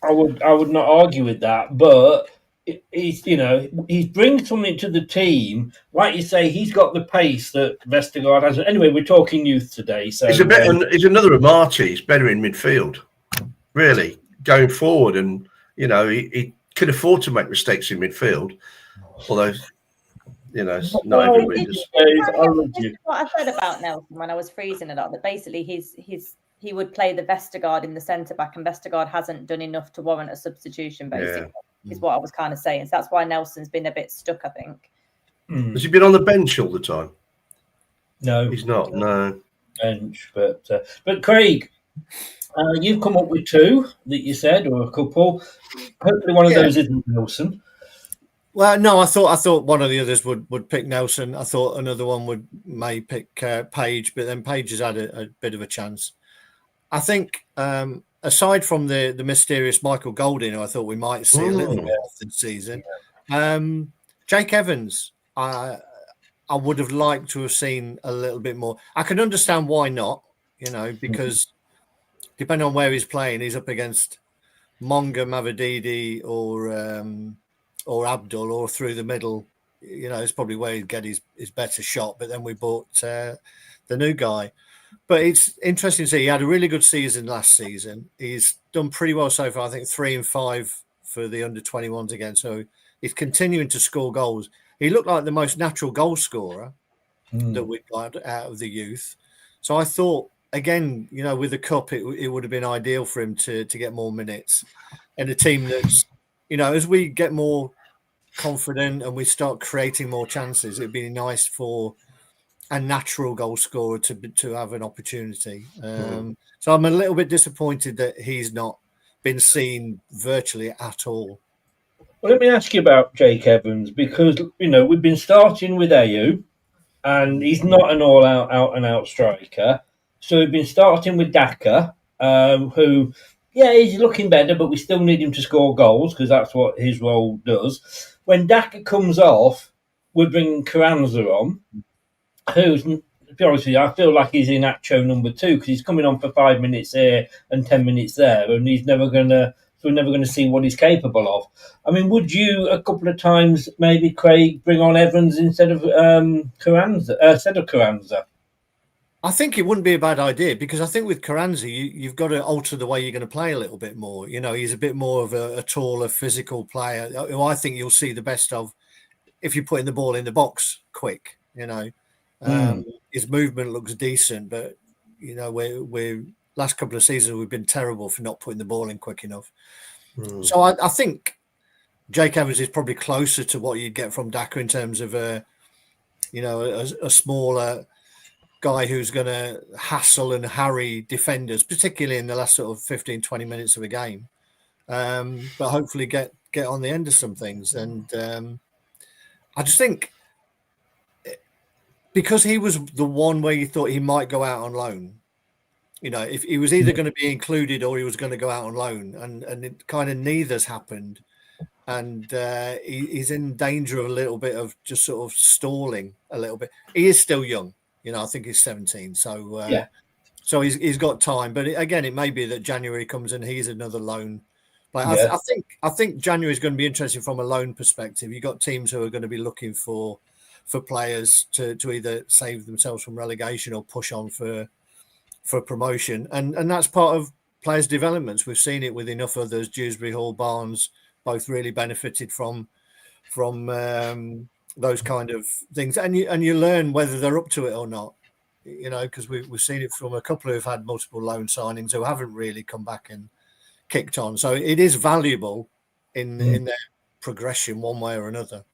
I would not argue with that, but he brings something to the team. Like you say, he's got the pace that Vestergaard has. Anyway, we're talking youth today, so He's another of Marti. He's better in midfield, really, going forward, and he could afford to make mistakes in midfield, although not everybody does. What I said about Nelson when I was freezing a lot, that basically he would play the Vestergaard in the centre back, and Vestergaard hasn't done enough to warrant a substitution, basically, is what I was kind of saying. So that's why Nelson's been a bit stuck, I think. Has he been on the bench all the time? No, He's not. No. Bench, but Craig, you've come up with 2 that you said, or a couple. Hopefully, one of those isn't Nelson. Well, no, I thought one of the others would pick Nelson. I thought another one may pick Page, but then Page has had a bit of a chance. I think aside from the mysterious Michael Golding, who I thought we might see a little bit off this season, Jake Evans, I would have liked to have seen a little bit more. I can understand why not, because depending on where he's playing, he's up against Monga, Mavididi, or Abdul, or through the middle. It's probably where he'd get his better shot. But then we bought the new guy. But it's interesting to see. He had a really good season last season. He's done pretty well so far. I think 3 and 5 for the under-21s again. So he's continuing to score goals. He looked like the most natural goal scorer that we'd got out of the youth. So I thought, again, with the cup, it would have been ideal for him to get more minutes. And a team that's, as we get more confident and we start creating more chances, it'd be nice for a natural goal scorer to have an opportunity. So I'm a little bit disappointed that he's not been seen virtually at all. Well, let me ask you about Jake Evans, because we've been starting with Ayew, and he's not an out and out striker. So we've been starting with Daka, who, he's looking better, but we still need him to score goals because that's what his role does. When Daka comes off, we're bringing Carranza on, who's, to be honest with you, I feel like he's in Acho number 2 because he's coming on for 5 minutes here and 10 minutes there, and we're never going to see what he's capable of. I mean, would you a couple of times maybe, Craig, bring on Evans instead of Carranza? I think it wouldn't be a bad idea, because I think with Carranza, you've got to alter the way you're going to play a little bit more. He's a bit more of a taller, physical player who I think you'll see the best of if you're putting the ball in the box quick. His movement looks decent, but we're last couple of seasons we've been terrible for not putting the ball in quick enough. So I think Jake Evans is probably closer to what you'd get from Daka in terms of a smaller guy who's going to hassle and harry defenders, particularly in the last sort of 15, 20 minutes of a game. But hopefully get on the end of some things. And I just think because he was the one where you thought he might go out on loan, if he was either going to be included or he was going to go out on loan, and it kind of neither's happened, and he's in danger of a little bit of just sort of stalling a little bit. He is still young, I think he's 17, so so he's got time. But again, it may be that January comes and he's another loan. But I think January is going to be interesting from a loan perspective. You've got teams who are going to be looking for players to either save themselves from relegation or push on for promotion, and that's part of players' developments. We've seen it with enough others. Dewsbury Hall, Barnes, both really benefited from those kind of things, and you learn whether they're up to it or not. Because we've seen it from a couple who've had multiple loan signings who haven't really come back and kicked on. So it is valuable in their progression one way or another.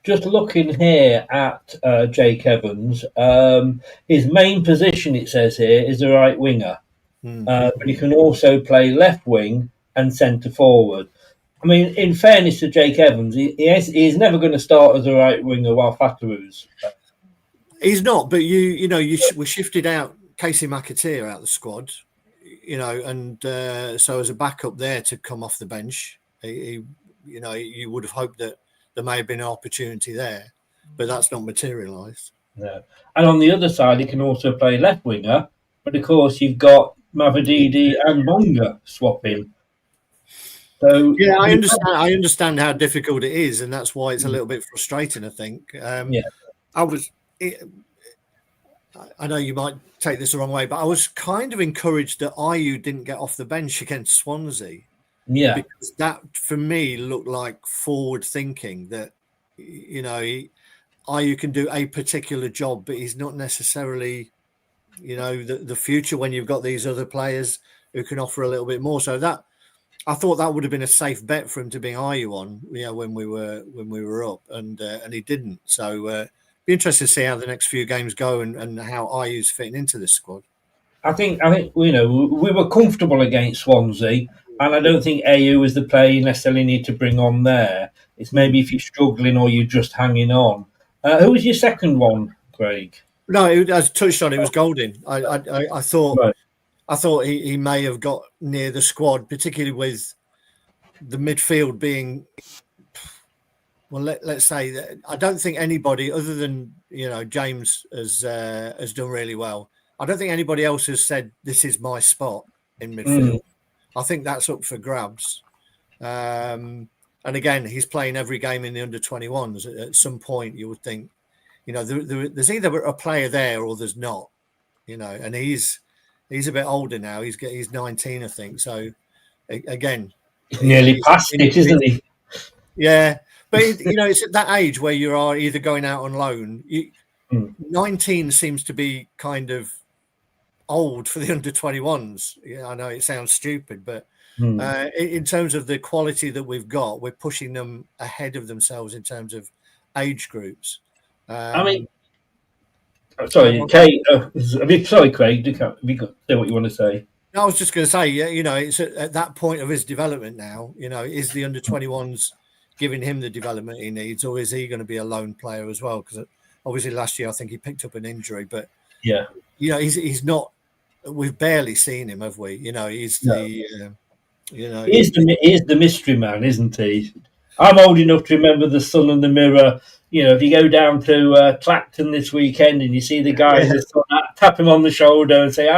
Just looking here at Jake Evans, his main position, it says here, is the right winger. But he can also play left wing and centre forward. I mean, in fairness to Jake Evans, he's never going to start as a right winger while Fataru's. He's not, but we shifted out Casey McAteer out of the squad, and so as a backup there to come off the bench, you would have hoped that there may have been an opportunity there, but that's not materialised. No. And on the other side, he can also play left winger, but of course you've got Mavididi and Monga swapping. So yeah, I understand how difficult it is, and that's why it's a little bit frustrating. I think. I know you might take this the wrong way, but I was kind of encouraged that Ayew didn't get off the bench against Swansea. Yeah, because that for me looked like forward thinking that Ayew can do a particular job, but he's not necessarily the future when you've got these other players who can offer a little bit more. So that I thought that would have been a safe bet for him to bring Ayew on, when we were up, and he didn't. So be interested to see how the next few games go and how Ayew's fitting into this squad. I think we were comfortable against Swansea, and I don't think Ayew is the player you necessarily need to bring on there. It's maybe if you're struggling or you're just hanging on. Who was your second one, Craig? No, as touched on, it was Golding. I thought Right. I thought he may have got near the squad, particularly with the midfield being. Well, let's say that I don't think anybody other than James has done really well. I don't think anybody else has said this is my spot in midfield. I think that's up for grabs. And again, he's playing every game in the under-21s. At some point, you would think, there's either a player there or there's not. And he's a bit older now. He's 19, I think. So again, nearly past it, isn't he? Yeah. But it's at that age where you are either going out on loan. 19 seems to be kind of old for the under-21s. Yeah, I know it sounds stupid, but in terms of the quality that we've got, we're pushing them ahead of themselves in terms of age groups. Sorry, Kate. Sorry, Craig. Have you got say what you want to say? I was just going to say, it's at that point of his development now. Is the under-21s giving him the development he needs, or is he going to be a lone player as well? Because obviously last year I think he picked up an injury, but he's not. We've barely seen him, have we? He's the he's the mystery man, isn't he? I'm old enough to remember the Sun and the Mirror. If you go down to Clacton this weekend and you see the guy in the Sun, tap him on the shoulder and say,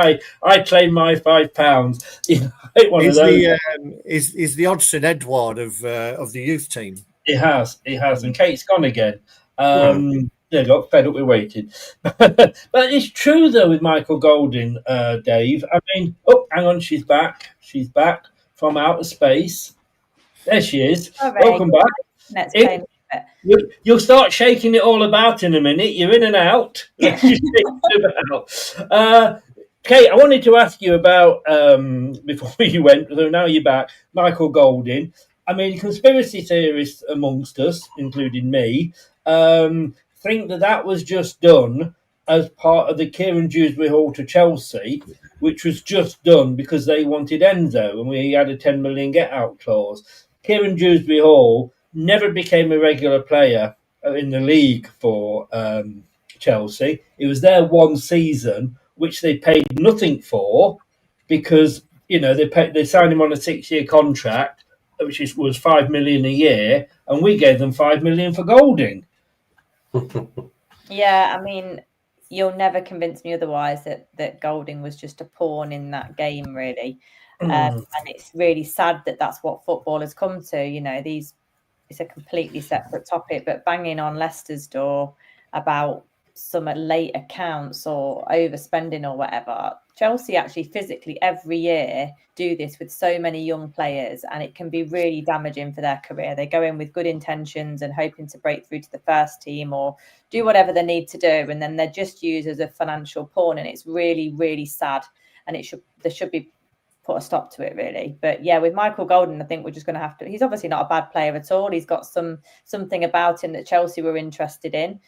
I claim my £5. One of those. He's the Odsonne Edouard of the youth team. He has. And Kate's gone again. They got fed up with waiting. But it's true, though, with Michael Golding, Dave. I mean, hang on, she's back. She's back from outer space. There she is. Right. Welcome back. You'll start shaking it all about in a minute. You're in and out. Let's just shake it about. Kate, I wanted to ask you about, before you went, so now you're back, Michael Golding. I mean, conspiracy theorists amongst us, including me, think that was just done as part of the Kieran Dewsbury Hall to Chelsea, which was just done because they wanted Enzo and we had a 10 million get-out clause. Kieran Dewsbury Hall never became a regular player in the league for Chelsea. He was there one season, which they paid nothing for, because they signed him on a 6-year contract, which was $5 million a year, and we gave them $5 million for Golding. Yeah, I mean, you'll never convince me otherwise that Golding was just a pawn in that game, really. And it's really sad that that's what football has come to. It's a completely separate topic, but banging on Leicester's door about some late accounts or overspending or whatever. Chelsea actually physically every year do this with so many young players, and it can be really damaging for their career. They go in with good intentions and hoping to break through to the first team or do whatever they need to do, and then they're just used as a financial pawn, and it's really, really sad. And there should be put a stop to it, really. But yeah, with Michael Golding, I think we're just going to have to. He's obviously not a bad player at all. He's got something about him that Chelsea were interested in.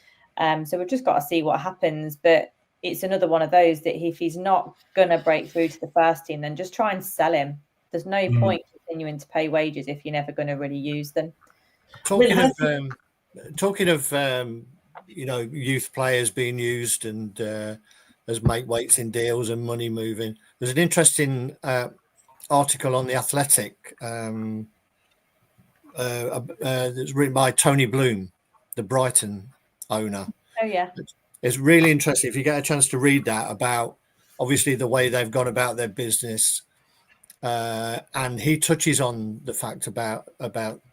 So we've just got to see what happens. But it's another one of those that if he's not going to break through to the first team, then just try and sell him. There's no point continuing to pay wages if you're never going to really use them. Talking of youth players being used and as make weights in deals and money moving, there's an interesting article on The Athletic that's written by Tony Bloom, the Brighton owner. Oh, yeah. It's really interesting if you get a chance to read that, about obviously the way they've gone about their business. And he touches on the fact about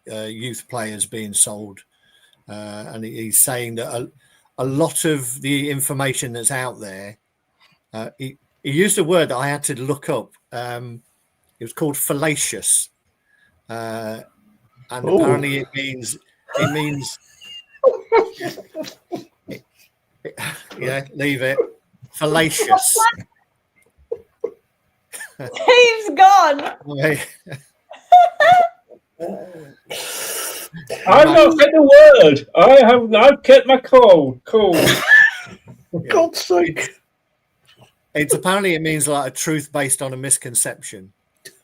youth players being sold. And he's saying that a lot of the information that's out there, he used a word that I had to look up. It was called fallacious. And apparently it means yeah, leave it. Fallacious. Dave's gone. I've not said a word. I've kept my cool. God's sake. Apparently it means like a truth based on a misconception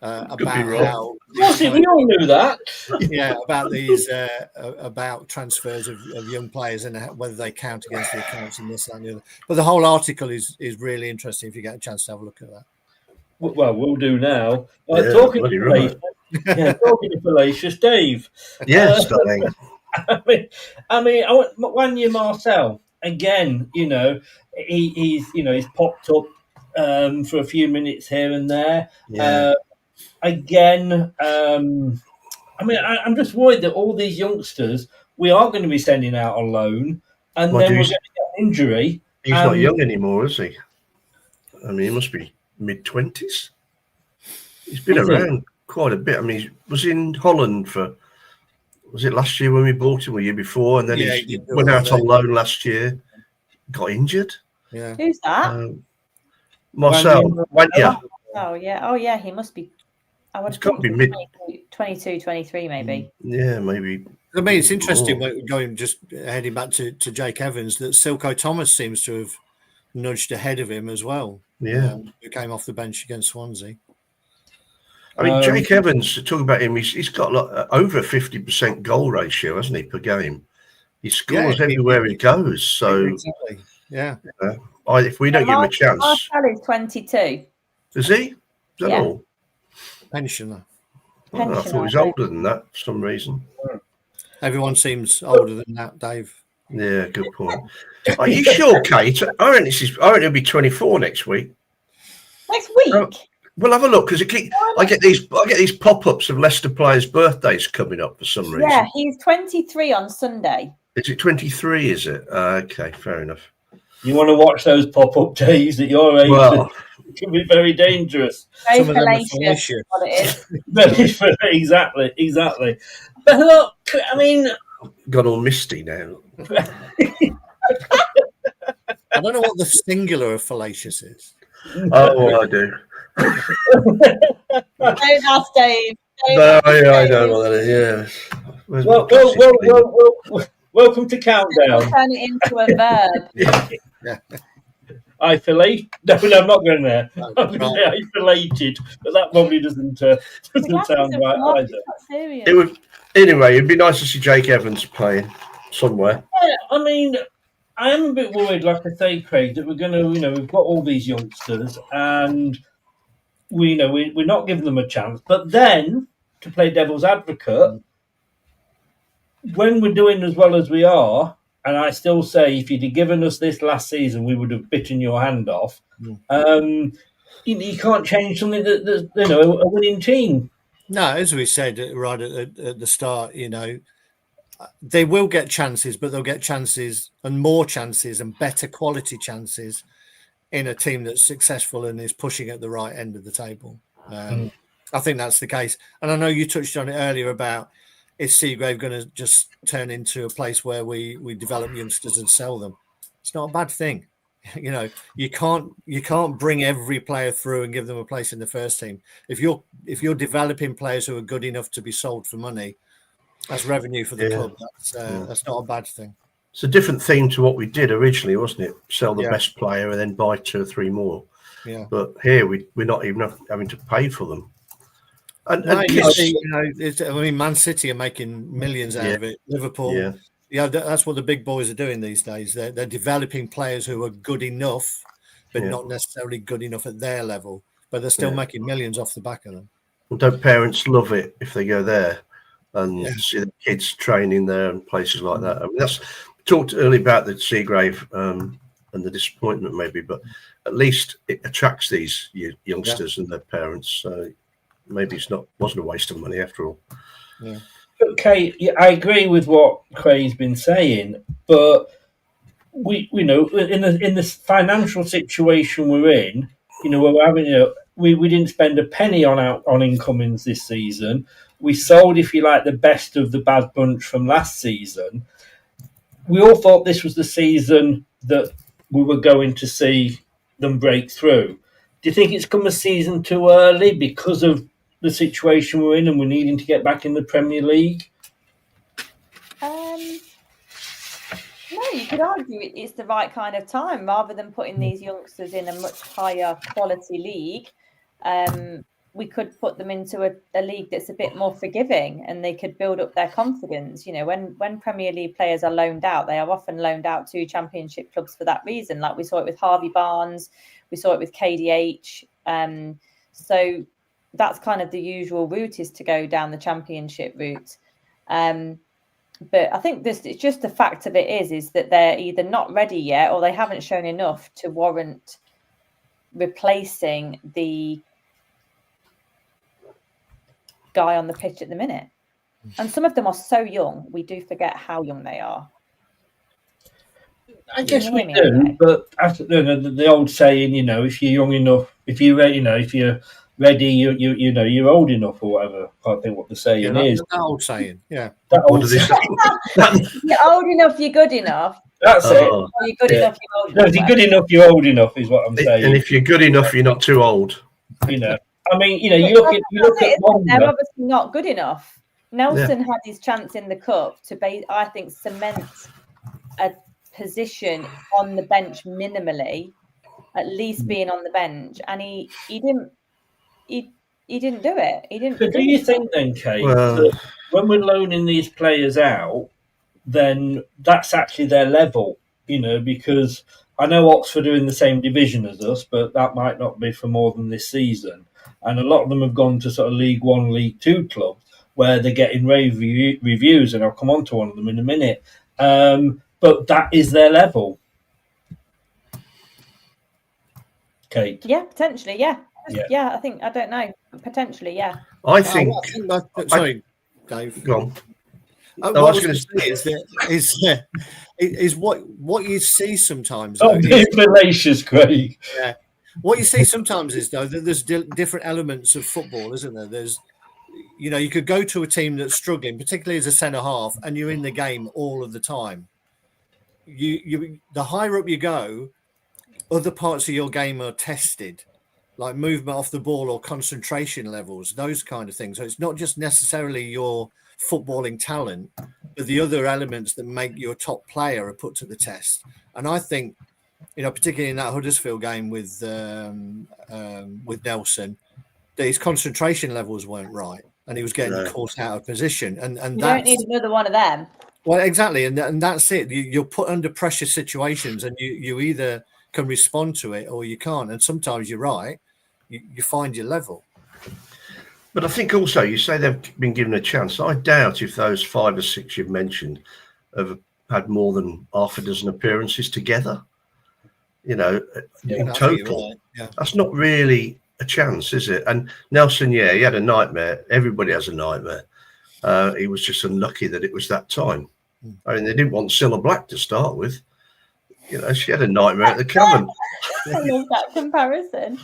about how. Yes, we all knew that. Yeah, about these about transfers of young players and whether they count against the accounts and this and the other. But the whole article is really interesting if you get a chance to have a look at that. Well, we'll do now. Talking to fallacious, Dave. Yes, darling. I mean, Wanya Marcel again. He's popped up for a few minutes here and there. Yeah. Again, I'm just worried that all these youngsters we are going to be sending out on loan, and then we're going to get an injury. He's not young anymore, is he? I mean, he must be mid-20s. He's been around quite a bit. I mean, he was in Holland was it last year when we bought him, or the year before? And then he went out on loan last year, got injured. Yeah. Who's that? Marcel. Wanya. Oh, yeah. He must be. I would It's got to be mid 22, 23, maybe. Yeah, maybe. I mean, it's interesting heading back to Jake Evans, that Silko Thomas seems to have nudged ahead of him as well. Yeah. Who came off the bench against Swansea. I mean, Jake Evans, talking about him, he's got over a 50% goal ratio, hasn't he, per game? He scores everywhere he goes. So, exactly. Yeah. If we don't give him a chance. Marcel is 22. Is he? Is that all? Pensioner. I thought he was older than that for some reason. Everyone seems older than that, Dave. Yeah, good point. Are you sure, Kate? I reckon he'll be 24 next week. Next week? We'll have a look, because I get these pop-ups of Leicester players' birthdays coming up for some reason. Yeah, he's 23 on Sunday. Is it 23? Is it? Okay, fair enough. You want to watch those pop-up days at your age? Well, it can be very dangerous. Very fallacious. What it is. Exactly. But look, I mean, got all misty now. I don't know what the singular of fallacious is. Oh, I do. Don't ask Dave. No, I know what that is. Yeah. Well, welcome to Countdown. Turn it into a verb. Yeah. I fillate. No, I'm not going there. I'm going to say I fillated, but that probably doesn't sound right either. Anyway, it'd be nice to see Jake Evans playing somewhere. Yeah, I mean, I am a bit worried, like I say, Craig, that we're going to, we've got all these youngsters and we're not giving them a chance. But then, to play devil's advocate, when we're doing as well as we are, and I still say if you'd have given us this last season, we would have bitten your hand off. You can't change something that's a winning team. No, as we said right at the start, they will get chances, but they'll get chances and more chances and better quality chances in a team that's successful and is pushing at the right end of the table. I think that's the case. And I know you touched on it earlier about, is Seagrave going to just turn into a place where we develop youngsters and sell them? It's not a bad thing. You can't bring every player through and give them a place in the first team. If you're developing players who are good enough to be sold for money, that's revenue for the club. That's not a bad thing. It's a different theme to what we did originally, wasn't it? Sell the best player and then buy 2 or 3 more. Yeah. But here we're not even having to pay for them. And Man City are making millions out of it. Liverpool, that's what the big boys are doing these days. They're developing players who are good enough, but not necessarily good enough at their level. But they're still making millions off the back of them. Well, don't parents love it if they go there and see the kids training there and places like that? I mean, that's talked earlier about the Seagrave and the disappointment maybe, but at least it attracts these youngsters and their parents. So maybe wasn't a waste of money after all. Yeah. Okay, I agree with what Craig's been saying, but we in this financial situation we're in, we're having we didn't spend a penny on incomings this season. We sold, if you like, the best of the bad bunch from last season. We all thought this was the season that we were going to see them break through. Do you think it's come a season too early because of the situation we're in and we're needing to get back in the Premier League? No, you could argue it's the right kind of time rather than putting these youngsters in a much higher quality league. We could put them into a league that's a bit more forgiving and they could build up their confidence. When Premier League players are loaned out, they are often loaned out to Championship clubs for that reason. Like we saw it with Harvey Barnes, we saw it with KDH. So that's kind of the usual route, is to go down the Championship route. But I think it's just the fact of it is that they're either not ready yet or they haven't shown enough to warrant replacing the guy on the pitch at the minute. And some of them are so young, we do forget how young they are. I guess we do, but after the old saying, if you're young enough, if you're ready, you're old enough or whatever. I can't think what the saying is. That old saying, That old saying. You're old enough, you're good enough. That's it. Or you're good enough, you're old enough. No, if you're good enough, you're old enough, is what I'm saying. And if you're good enough, you're not too old. I mean, you look at Monga. They're obviously not good enough. Nelson had his chance in the cup to, I think, cement a position on the bench minimally, at least being on the bench, and he didn't do it. He didn't. So do you think then, Kate, that when we're loaning these players out, then that's actually their level? Because I know Oxford are in the same division as us, but that might not be for more than this season. And a lot of them have gone to sort of League One, League Two clubs where they're getting rave reviews, and I'll come on to one of them in a minute. But that is their level. Kate? Yeah, potentially, yeah. I think, I don't know. Potentially, yeah. I think... sorry, Dave. Go on. What I was going to say is what you see sometimes. Don't be fallacious, Craig. Yeah. What you see sometimes is, though, that there's different elements of football, isn't there? There's, you could go to a team that's struggling, particularly as a centre half, and you're in the game all of the time. The higher up you go, other parts of your game are tested, like movement off the ball or concentration levels, those kind of things. So it's not just necessarily your footballing talent, but the other elements that make you a top player are put to the test. And I think, particularly in that Huddersfield game with Nelson, that his concentration levels weren't right. and he was getting caught out of position. And you don't need another one of them. Well, exactly, and that's it. You're put under pressure situations, and you either can respond to it or you can't. And sometimes you're right, you find your level. But I think also you say they've been given a chance. I doubt if those 5 or 6 you've mentioned have had more than half a dozen appearances together. In total, that's not really a chance, is it? And Nelson, he had a nightmare. Everybody has a nightmare. He was just unlucky that it was that time. I mean, they didn't want Cilla Black to start with. She had a nightmare at the Coven. I love that comparison.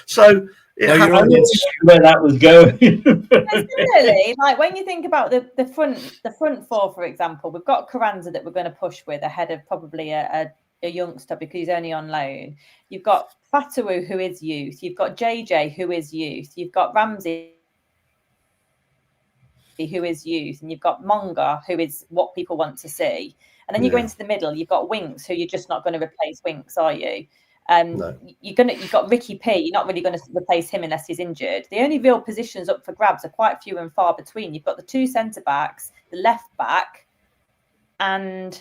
So I knew where that was going. Similarly, like when you think about the front 4, for example, we've got Carranza that we're going to push with ahead of probably a youngster because he's only on loan. You've got Fatawu, who is youth. You've got JJ, who is youth. You've got Ramsey, who is youth, and you've got Monga, who is what people want to see. And then you go into the middle. You've got Winks, who you're just not going to replace Winks, are you? No. You've got Ricky P. You're not really going to replace him unless he's injured. The only real positions up for grabs are quite few and far between. You've got the 2 centre backs, the left back, and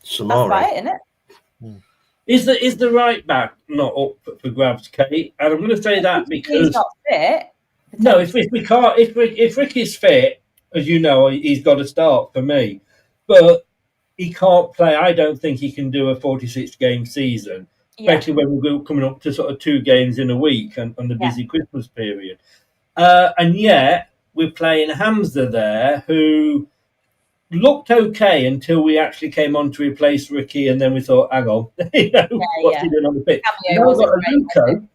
Samari. that's about it, isn't it? Is the right back not up for grabs, Kate? And I'm going to say that because he's not fit. No, if Ricky's fit, as you know, he's got to start for me. But he can't play. I don't think he can do a 46-game season, especially when we're coming up to sort of 2 games in a week and the busy Christmas period. And yet we're playing Hamza there, who looked okay until we actually came on to replace Ricky, and then we thought, hang on, what's he doing on the pitch? Now we've got Aluko,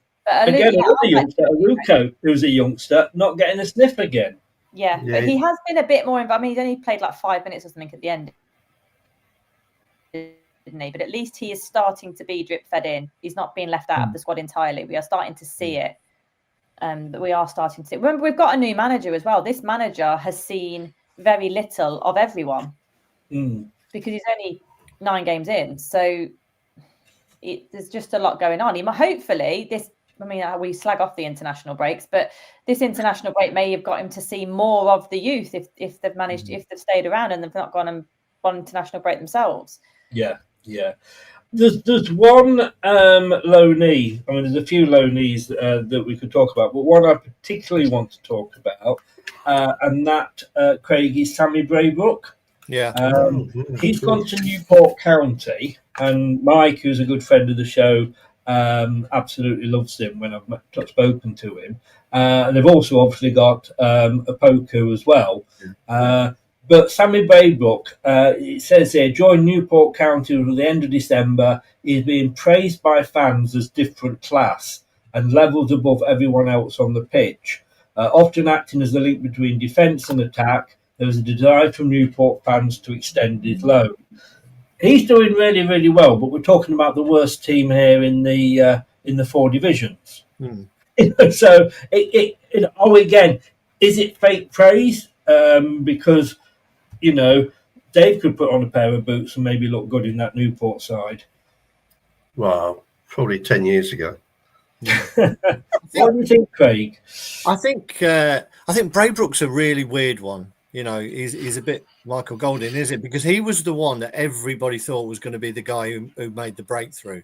Aluko, who's a youngster, not getting a sniff again. Yeah, but he has been a bit more involved. I mean, he's only played like 5 minutes or something at the end, didn't he? But at least he is starting to be drip fed in. He's not being left out of the squad entirely. We are starting to see it. We are starting to see it. Remember, we've got a new manager as well. This manager has seen very little of everyone because he's only 9 games in. So there's just a lot going on. Hopefully this. I mean, we slag off the international breaks, but this international break may have got him to see more of the youth if they've managed, if they've stayed around and they've not gone and on international break themselves. Yeah. There's one loanee. I mean, there's a few loanees that we could talk about, but one I particularly want to talk about, and that, Craig, is Sammy Braybrook. Yeah. He's gone to Newport County, and Mike, who's a good friend of the show, absolutely loves him when I've spoken to him. And they've also obviously got a poker as well. But Sammy Braybrook, it says here, joined Newport County at the end of December. He's being praised by fans as different class and levels above everyone else on the pitch. Often acting as the link between defence and attack, there was a desire from Newport fans to extend his loan. He's doing really, really well, but we're talking about the worst team here in the 4 divisions. So, again, is it fake praise? Because, Dave could put on a pair of boots and maybe look good in that Newport side. Well, probably 10 years ago. What do you think, Craig? I think Braybrook's a really weird one. He's a bit Michael Golding, is it? Because he was the one that everybody thought was going to be the guy who made the breakthrough.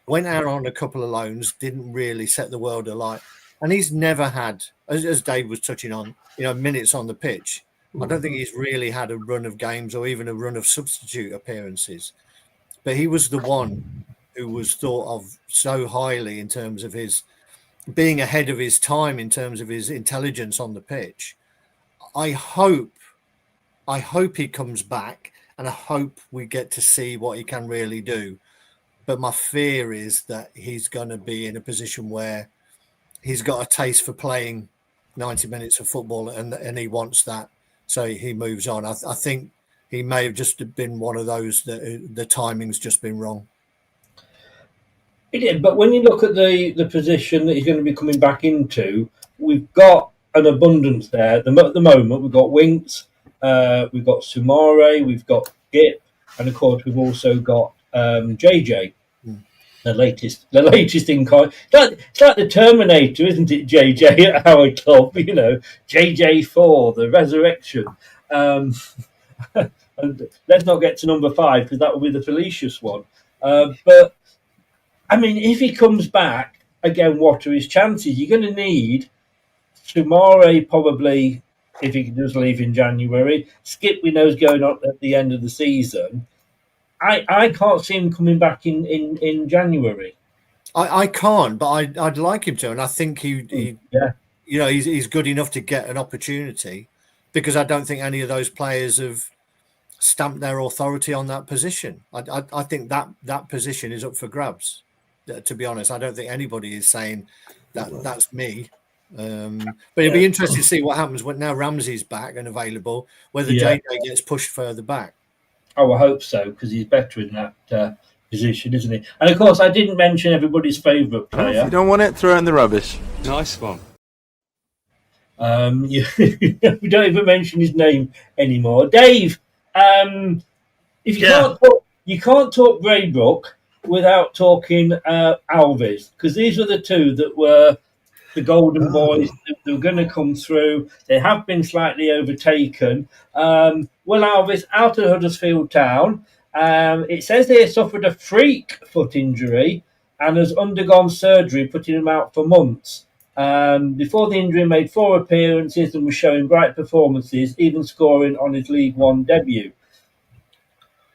Went out on a couple of loans, didn't really set the world alight. And he's never had, as Dave was touching on, minutes on the pitch. I don't think he's really had a run of games or even a run of substitute appearances. But he was the one who was thought of so highly in terms of his being ahead of his time, in terms of his intelligence on the pitch. I hope he comes back, and I hope we get to see what he can really do. But my fear is that he's going to be in a position where he's got a taste for playing 90 minutes of football, and he wants that, so he moves on. I think he may have just been one of those that the timing's just been wrong. It did, but when you look at the position that he's going to be coming back into, we've got an abundance there. At the moment, we've got Winks, we've got Sumare, we've got Gip, and of course we've also got JJ. The latest in kind. It's like the Terminator, isn't it? JJ at our club, JJ4, the resurrection. And let's not get to number 5 because that will be the Felicius one. But I mean, if he comes back again, what are his chances? You're going to need Sumare probably if he does leave in January. Skip, we know, is going on at the end of the season. I can't see him coming back in January. I can't, but I'd like him to, and I think he's good enough to get an opportunity, because I don't think any of those players have stamped their authority on that position. I think that position is up for grabs. To be honest, I don't think anybody is saying that's me. But it'd be interesting to see what happens when now Ramsey's back and available, whether JJ gets pushed further back. Oh, I hope so, because he's better in that position, isn't he? And of course, I didn't mention everybody's favourite player. If you don't want it, throw it in the rubbish. Nice one. We don't even mention his name anymore. Dave, if you can't talk Braybrook without talking Alves, because these were the two that were the golden boys that were going to come through. They have been slightly overtaken. Will Alves out of Huddersfield Town. It says he suffered a freak foot injury and has undergone surgery, putting him out for months. Before the injury, made 4 appearances and was showing bright performances, even scoring on his League One debut.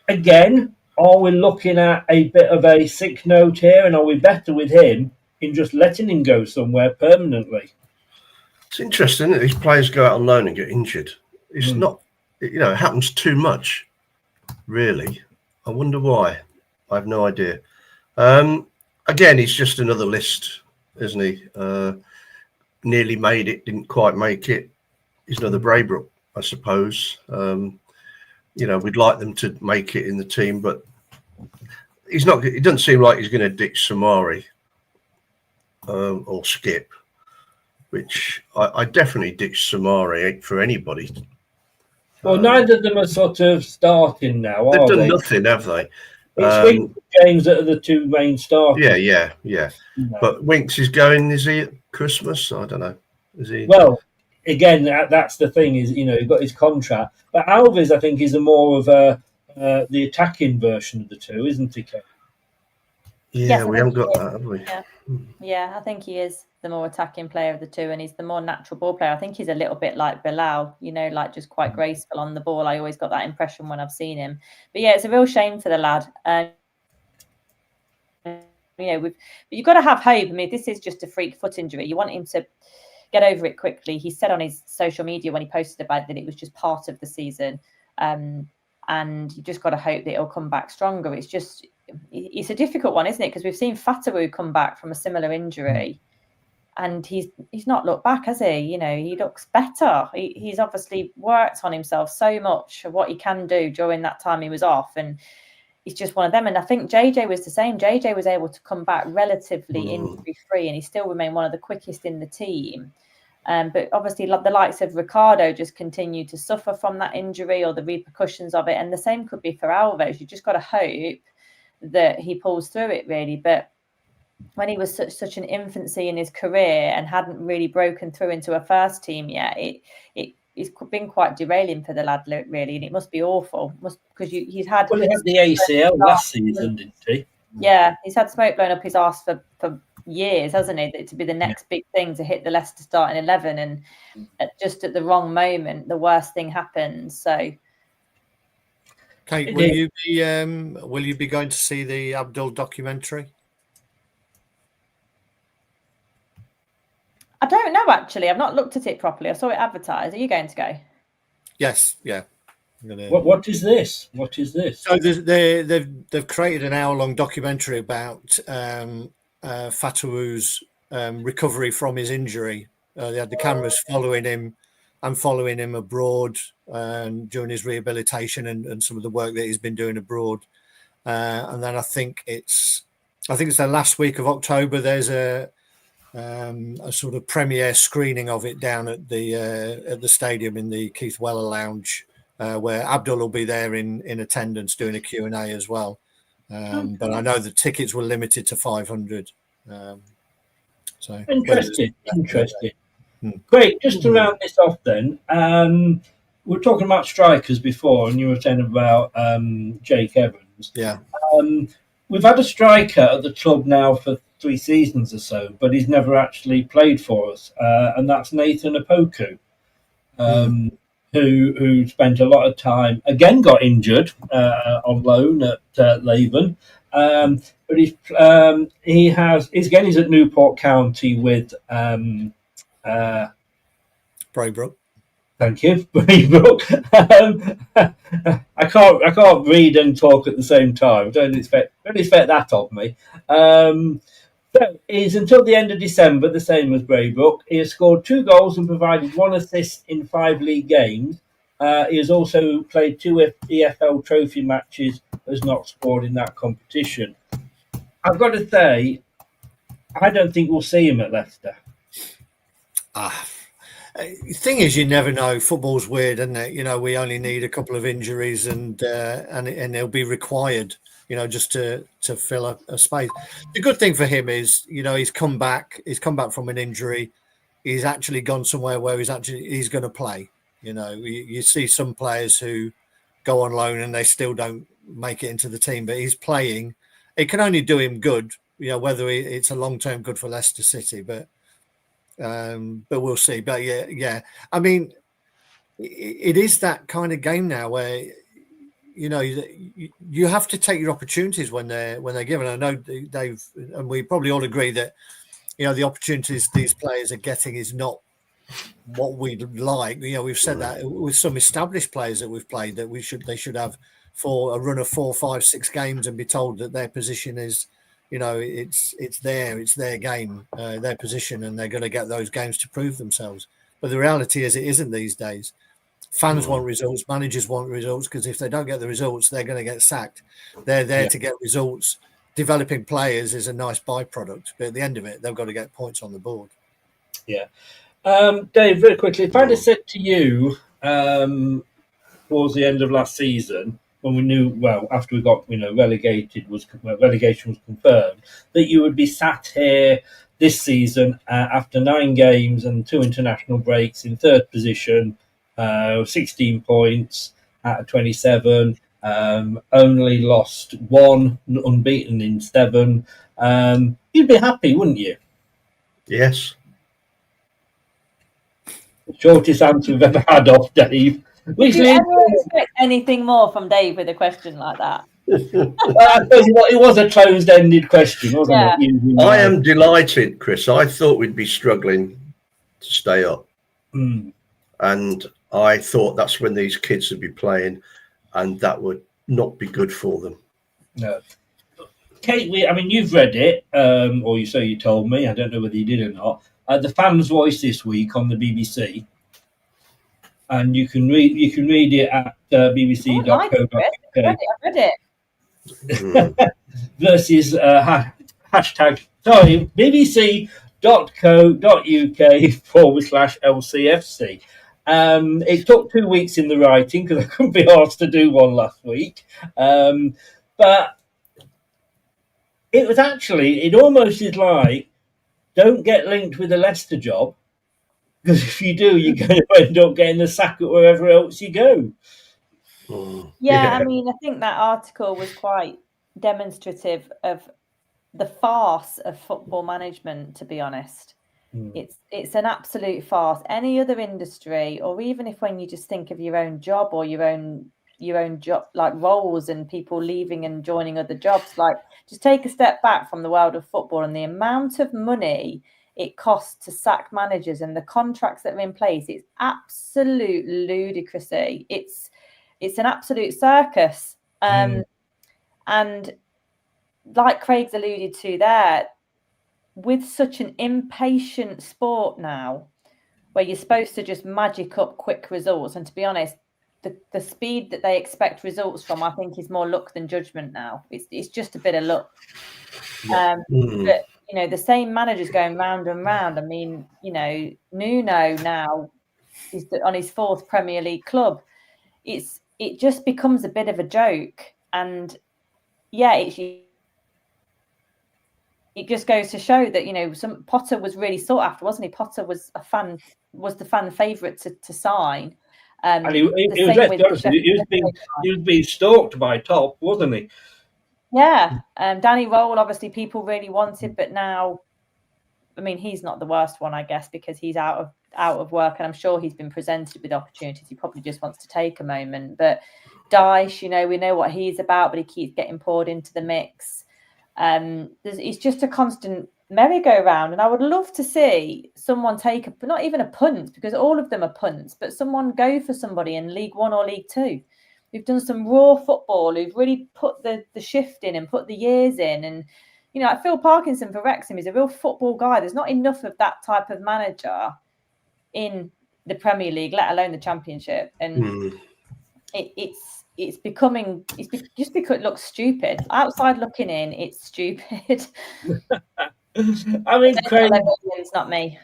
Again, are we looking at a bit of a sick note here, and are we better with him in just letting him go somewhere permanently? It's interesting that these players go out on loan and get injured. It's not, it happens too much, really. I wonder why. I have no idea. Again, he's just another list, isn't he? Nearly made it, didn't quite make it. He's another Braybrook, I suppose. We'd like them to make it in the team, but he's not. It doesn't seem like he's going to ditch Sumare or Skip, which I definitely ditch Sumare for anybody. Well, neither of them are sort of starting now, They've are done they? nothing, have they? It's Winks and James that are the two main starters. Yeah. No. But Winks is going. Is he at Christmas? I don't know. Is he? Well, again, that's the thing is, he's got his contract. But Alves, I think, is a more of the attacking version of the two, isn't he, Ken? Yeah, Yes, we haven't got that, have we? Yeah, I think he is the more attacking player of the two, and he's the more natural ball player. I think he's a little bit like Bilal, like just quite graceful on the ball. I always got that impression when I've seen him. But yeah, it's a real shame for the lad. But you've got to have hope. I mean, this is just a freak foot injury. You want him to get over it quickly. He said on his social media when he posted about it that it was just part of the season. And you just got to hope that it'll come back stronger. It's a difficult one, isn't it? Because we've seen Fatawu come back from a similar injury, and he's not looked back, has he? He looks better. He's obviously worked on himself so much of what he can do during that time he was off, and he's just one of them. And I think JJ was the same. JJ was able to come back relatively injury-free, and he still remained one of the quickest in the team. But obviously, the likes of Ricardo just continue to suffer from that injury or the repercussions of it. And the same could be for Alves. You just got to hope that he pulls through it, really. But when he was such an infancy in his career and hadn't really broken through into a first team yet, it's been quite derailing for the lad, really. And it must be awful because he's had... Well, he had the ACL last season, didn't he? Yeah, he's had smoke blown up his arse for years, hasn't he? To be the next big thing to hit the Leicester starting 11, and just at the wrong moment, the worst thing happens. So, Kate, will you be going to see the Abdul documentary? I don't know, actually. I've not looked at it properly. I saw it advertised. Are you going to go? Yes, yeah. What is this? What is this? So they've created an hour-long documentary about Fatawu's recovery from his injury. They had the cameras following him abroad during his rehabilitation and some of the work that he's been doing abroad. And then I think it's the last week of October. There's a sort of premiere screening of it down at the stadium in the Keith Weller Lounge, where Abdul will be there in attendance doing a Q&A as well. But I know the tickets were limited to 500. So Interesting. Great. Just to round this off then, we were talking about strikers before, and you were saying about Jake Evans. Yeah. We've had a striker at the club now for 3 seasons or so, but he's never actually played for us, and that's Nathan Opoku, who spent a lot of time, again got injured on loan at Laven, but he's at Newport County with Braybrook. Thank you, Braybrook. I can't read and talk at the same time. Don't expect that of me. So he's until the end of December, the same as Braybrook. He has scored 2 goals and provided 1 assist in 5 league games. He has also played 2 EFL trophy matches, has not scored in that competition. I've got to say, I don't think we'll see him at Leicester. The thing is, you never know. Football's weird, isn't it? You know, we only need a couple of injuries, and they'll be required. You know, just to fill a space. The good thing for him is, you know, he's come back. He's come back from an injury. He's actually gone somewhere where he's going to play. You know, you see some players who go on loan and they still don't make it into the team, but he's playing. It can only do him good. You know, whether it's a long-term good for Leicester City, but we'll see. But yeah. I mean, it is that kind of game now where, you know, you have to take your opportunities when they're given. I know and we probably all agree that, you know, the opportunities these players are getting is not what we'd like. You know, we've said that with some established players that we've played, that they should have for a run of 4, 5, 6 games and be told that their position is, you know, it's their game, their position, and they're going to get those games to prove themselves. But the reality is, it isn't these days. Fans want results, managers want results, because if they don't get the results, they're going to get sacked. They're there to get results. Developing players is a nice byproduct, but at the end of it, they've got to get points on the board. Yeah. Dave, very quickly, if I'd have said to you towards the end of last season, when we knew, well, after we got, you know, relegation was confirmed, that you would be sat here this season after 9 games and 2 international breaks in 3rd position, 16 points out of 27, only lost 1, unbeaten in 7. You'd be happy, wouldn't you? Yes. The shortest answer we've ever had off Dave. Did you ever expect anything more from Dave with a question like that? I suppose it was a closed-ended question, wasn't it? I am delighted, Chris. I thought we'd be struggling to stay up. And I thought that's when these kids would be playing, and that would not be good for them. No. Kate, I mean, you've read it, or you told me. I don't know whether you did or not. The Fan's Voice this week on the BBC, and you can read it at bbc.co.uk. I read it. Versus bbc.co.uk/LCFC. It took 2 weeks in the writing because I couldn't be asked to do one last week. But it almost is like, don't get linked with a Leicester job, because if you do, you're going to end up getting the sack at wherever else you go. Yeah, I mean, I think that article was quite demonstrative of the farce of football management, to be honest. It's an absolute farce. Any other industry, or even if when you just think of your own job or your own job, like roles and people leaving and joining other jobs, like just take a step back from the world of football and the amount of money it costs to sack managers and the contracts that are in place. It's absolute ludicrousy. It's an absolute circus. And like Craig's alluded to there, with such an impatient sport now, where you're supposed to just magic up quick results, and to be honest, the speed that they expect results from, I think, is more luck than judgment now. It's just a bit of luck. But you know, the same managers going round and round. I mean, you know, Nuno now is on his 4th Premier League club. It just becomes a bit of a joke, and yeah, it just goes to show that, you know, Potter was really sought after, wasn't he? Potter was the fan favourite to sign. And he was being stalked by Top, wasn't he? Yeah. Danny Rowell, obviously people really wanted, but now, I mean, he's not the worst one, I guess, because he's out of work, and I'm sure he's been presented with opportunities. He probably just wants to take a moment. But Dyche, you know, we know what he's about, but he keeps getting poured into the mix. It's just a constant merry-go-round, and I would love to see someone take not even a punt, because all of them are punts, but someone go for somebody in League One or League Two who've done some raw football, who've really put the shift in and put the years in. And, you know, like Phil Parkinson for Wrexham is a real football guy. There's not enough of that type of manager in the Premier League, let alone the Championship. And it's becoming, just because it looks stupid. Outside looking in, it's stupid. I mean, Craig, it's not me.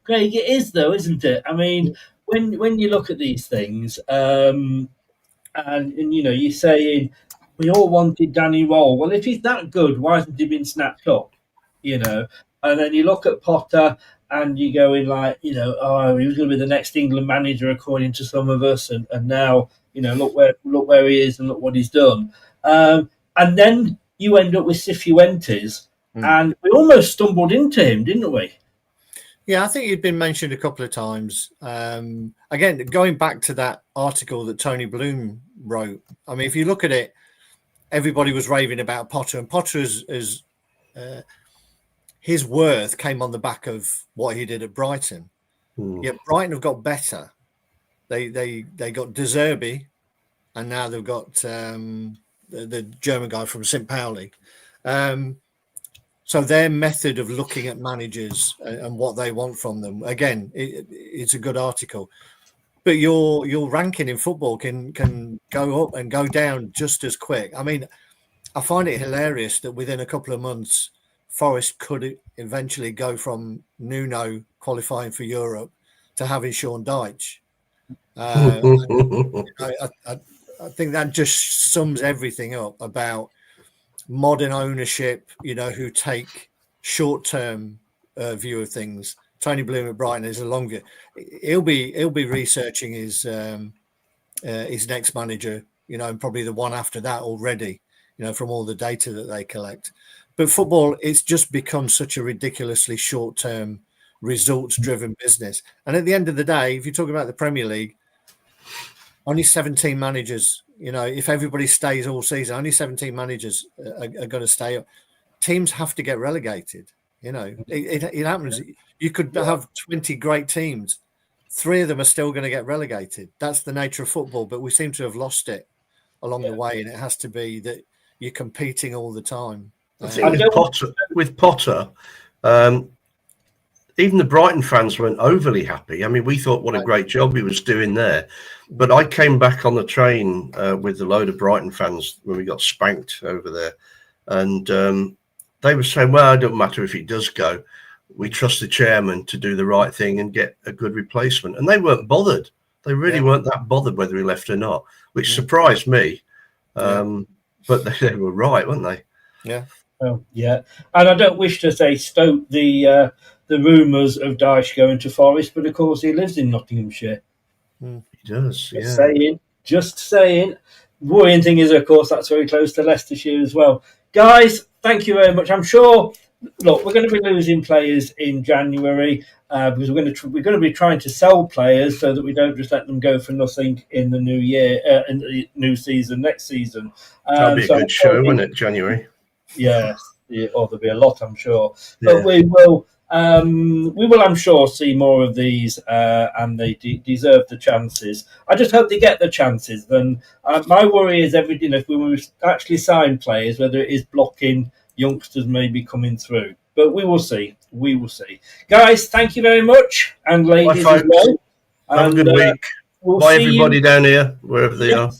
Craig, it is though, isn't it? I mean, when you look at these things, and you know, you're saying we all wanted Danny Rowell. Well, if he's that good, why hasn't he been snapped up? You know, and then you look at Potter, and you go in like, you know, oh, he was going to be the next England manager according to some of us, and now, you know, look where he is and look what he's done. And then you end up with Cifuentes, and we almost stumbled into him, didn't we? Yeah, I think he'd been mentioned a couple of times. Again, going back to that article that Tony Bloom wrote, I mean, if you look at it, everybody was raving about Potter, and Potter is his worth came on the back of what he did at Brighton. Yet Brighton have got better. They got De Zerbi, and now they've got the German guy from St. Pauli. So their method of looking at managers and what they want from them, again, it's a good article. But your ranking in football can go up and go down just as quick. I mean, I find it hilarious that within a couple of months, Forest could eventually go from Nuno qualifying for Europe to having Sean Dyche. I think that just sums everything up about modern ownership, you know, who take short-term view of things. Tony Bloom at Brighton is a long view. He'll be researching his next manager, you know, and probably the one after that already, you know, from all the data that they collect. But football, it's just become such a ridiculously short-term, results-driven business. And at the end of the day, if you talk about the Premier League, only 17 managers, you know, if everybody stays all season, only 17 managers are going to stay up. Teams have to get relegated. You know, it happens. You could have 20 great teams. 3 of them are still going to get relegated. That's the nature of football, but we seem to have lost it along the way, and it has to be that you're competing all the time. I think with Potter, even the Brighton fans weren't overly happy. I mean, we thought what a great job he was doing there. But I came back on the train with a load of Brighton fans when we got spanked over there. And they were saying, well, it doesn't matter if he does go. We trust the chairman to do the right thing and get a good replacement. And they weren't bothered. They really weren't that bothered whether he left or not, which surprised me. But they were right, weren't they? Yeah. Oh, yeah. And I don't wish to say stoke the rumours of Dyche going to Forest, but of course he lives in Nottinghamshire. He does, Just saying. Worrying thing is, of course, that's very close to Leicestershire as well. Guys, thank you very much. I'm sure, look, we're going to be losing players in January because we're going to be trying to sell players so that we don't just let them go for nothing in the new year, in the new season, next season. That'll be a good show, won't it, January? Yes, there'll be a lot, I'm sure. But we will, I'm sure, see more of these, and they deserve the chances. I just hope they get the chances. Then my worry is if we actually sign players, whether it is blocking youngsters maybe coming through. But we will see. We will see. Guys, thank you very much, and ladies as well. Have a good week. Bye, everybody down here, wherever they are.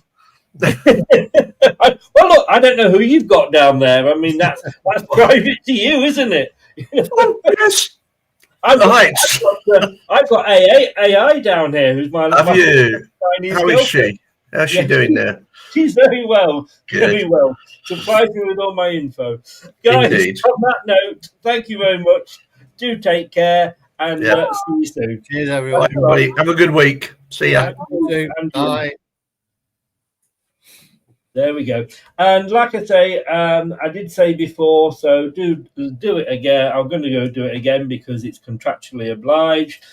Well, look, I don't know who you've got down there. I mean, that's private to you, isn't it? Yes. I've got AI down here. Who's my? Have you? How is she? How's she doing there? She's very well. Good. Very well. Surprised me with all my info. Guys, Indeed. on that note, thank you very much. Do take care and see you soon. Cheers, Bye, everyone. everybody. Have a good week. See ya. And Bye. There we go. And like I say, I did say before, so do it again. I'm going to go do it again because it's contractually obliged.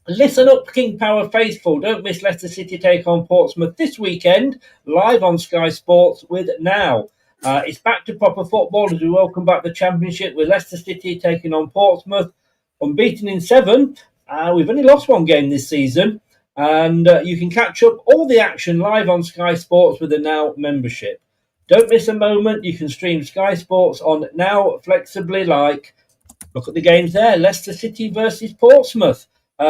Listen up, King Power faithful. Don't miss Leicester City take on Portsmouth this weekend, live on Sky Sports with Now. It's back to proper football as we welcome back the Championship with Leicester City taking on Portsmouth. Unbeaten in 7. We've only lost 1 game this season. And you can catch up all the action live on Sky Sports with the Now membership. Don't miss a moment. You can stream Sky Sports on Now flexibly. Look at the games there. Leicester City versus Portsmouth.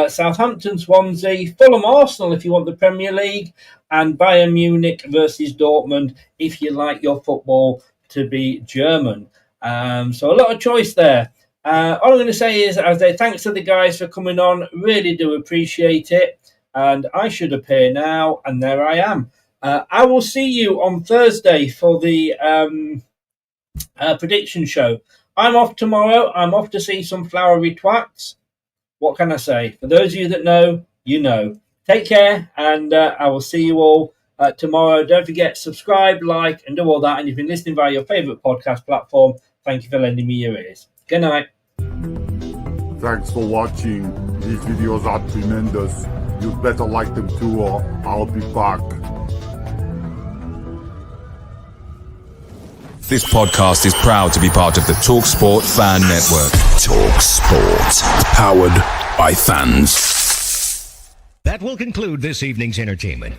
Southampton, Swansea, Fulham, Arsenal if you want the Premier League, and Bayern Munich versus Dortmund if you like your football to be German. So a lot of choice there. All I'm going to say is, thanks to the guys for coming on. Really do appreciate it. And I should appear now, and there I am. I will see you on Thursday for the prediction show. I'm off tomorrow. I'm off to see some flowery twats. What can I say? For those of you that know, you know. Take care, and I will see you all tomorrow. Don't forget, subscribe, like, and do all that. And if you've been listening via your favourite podcast platform, thank you for lending me your ears. Good night. Thanks for watching. These videos are tremendous. You'd better like them too, or I'll be back. This podcast is proud to be part of the TalkSport Fan Network. TalkSport. Powered by fans. That will conclude this evening's entertainment.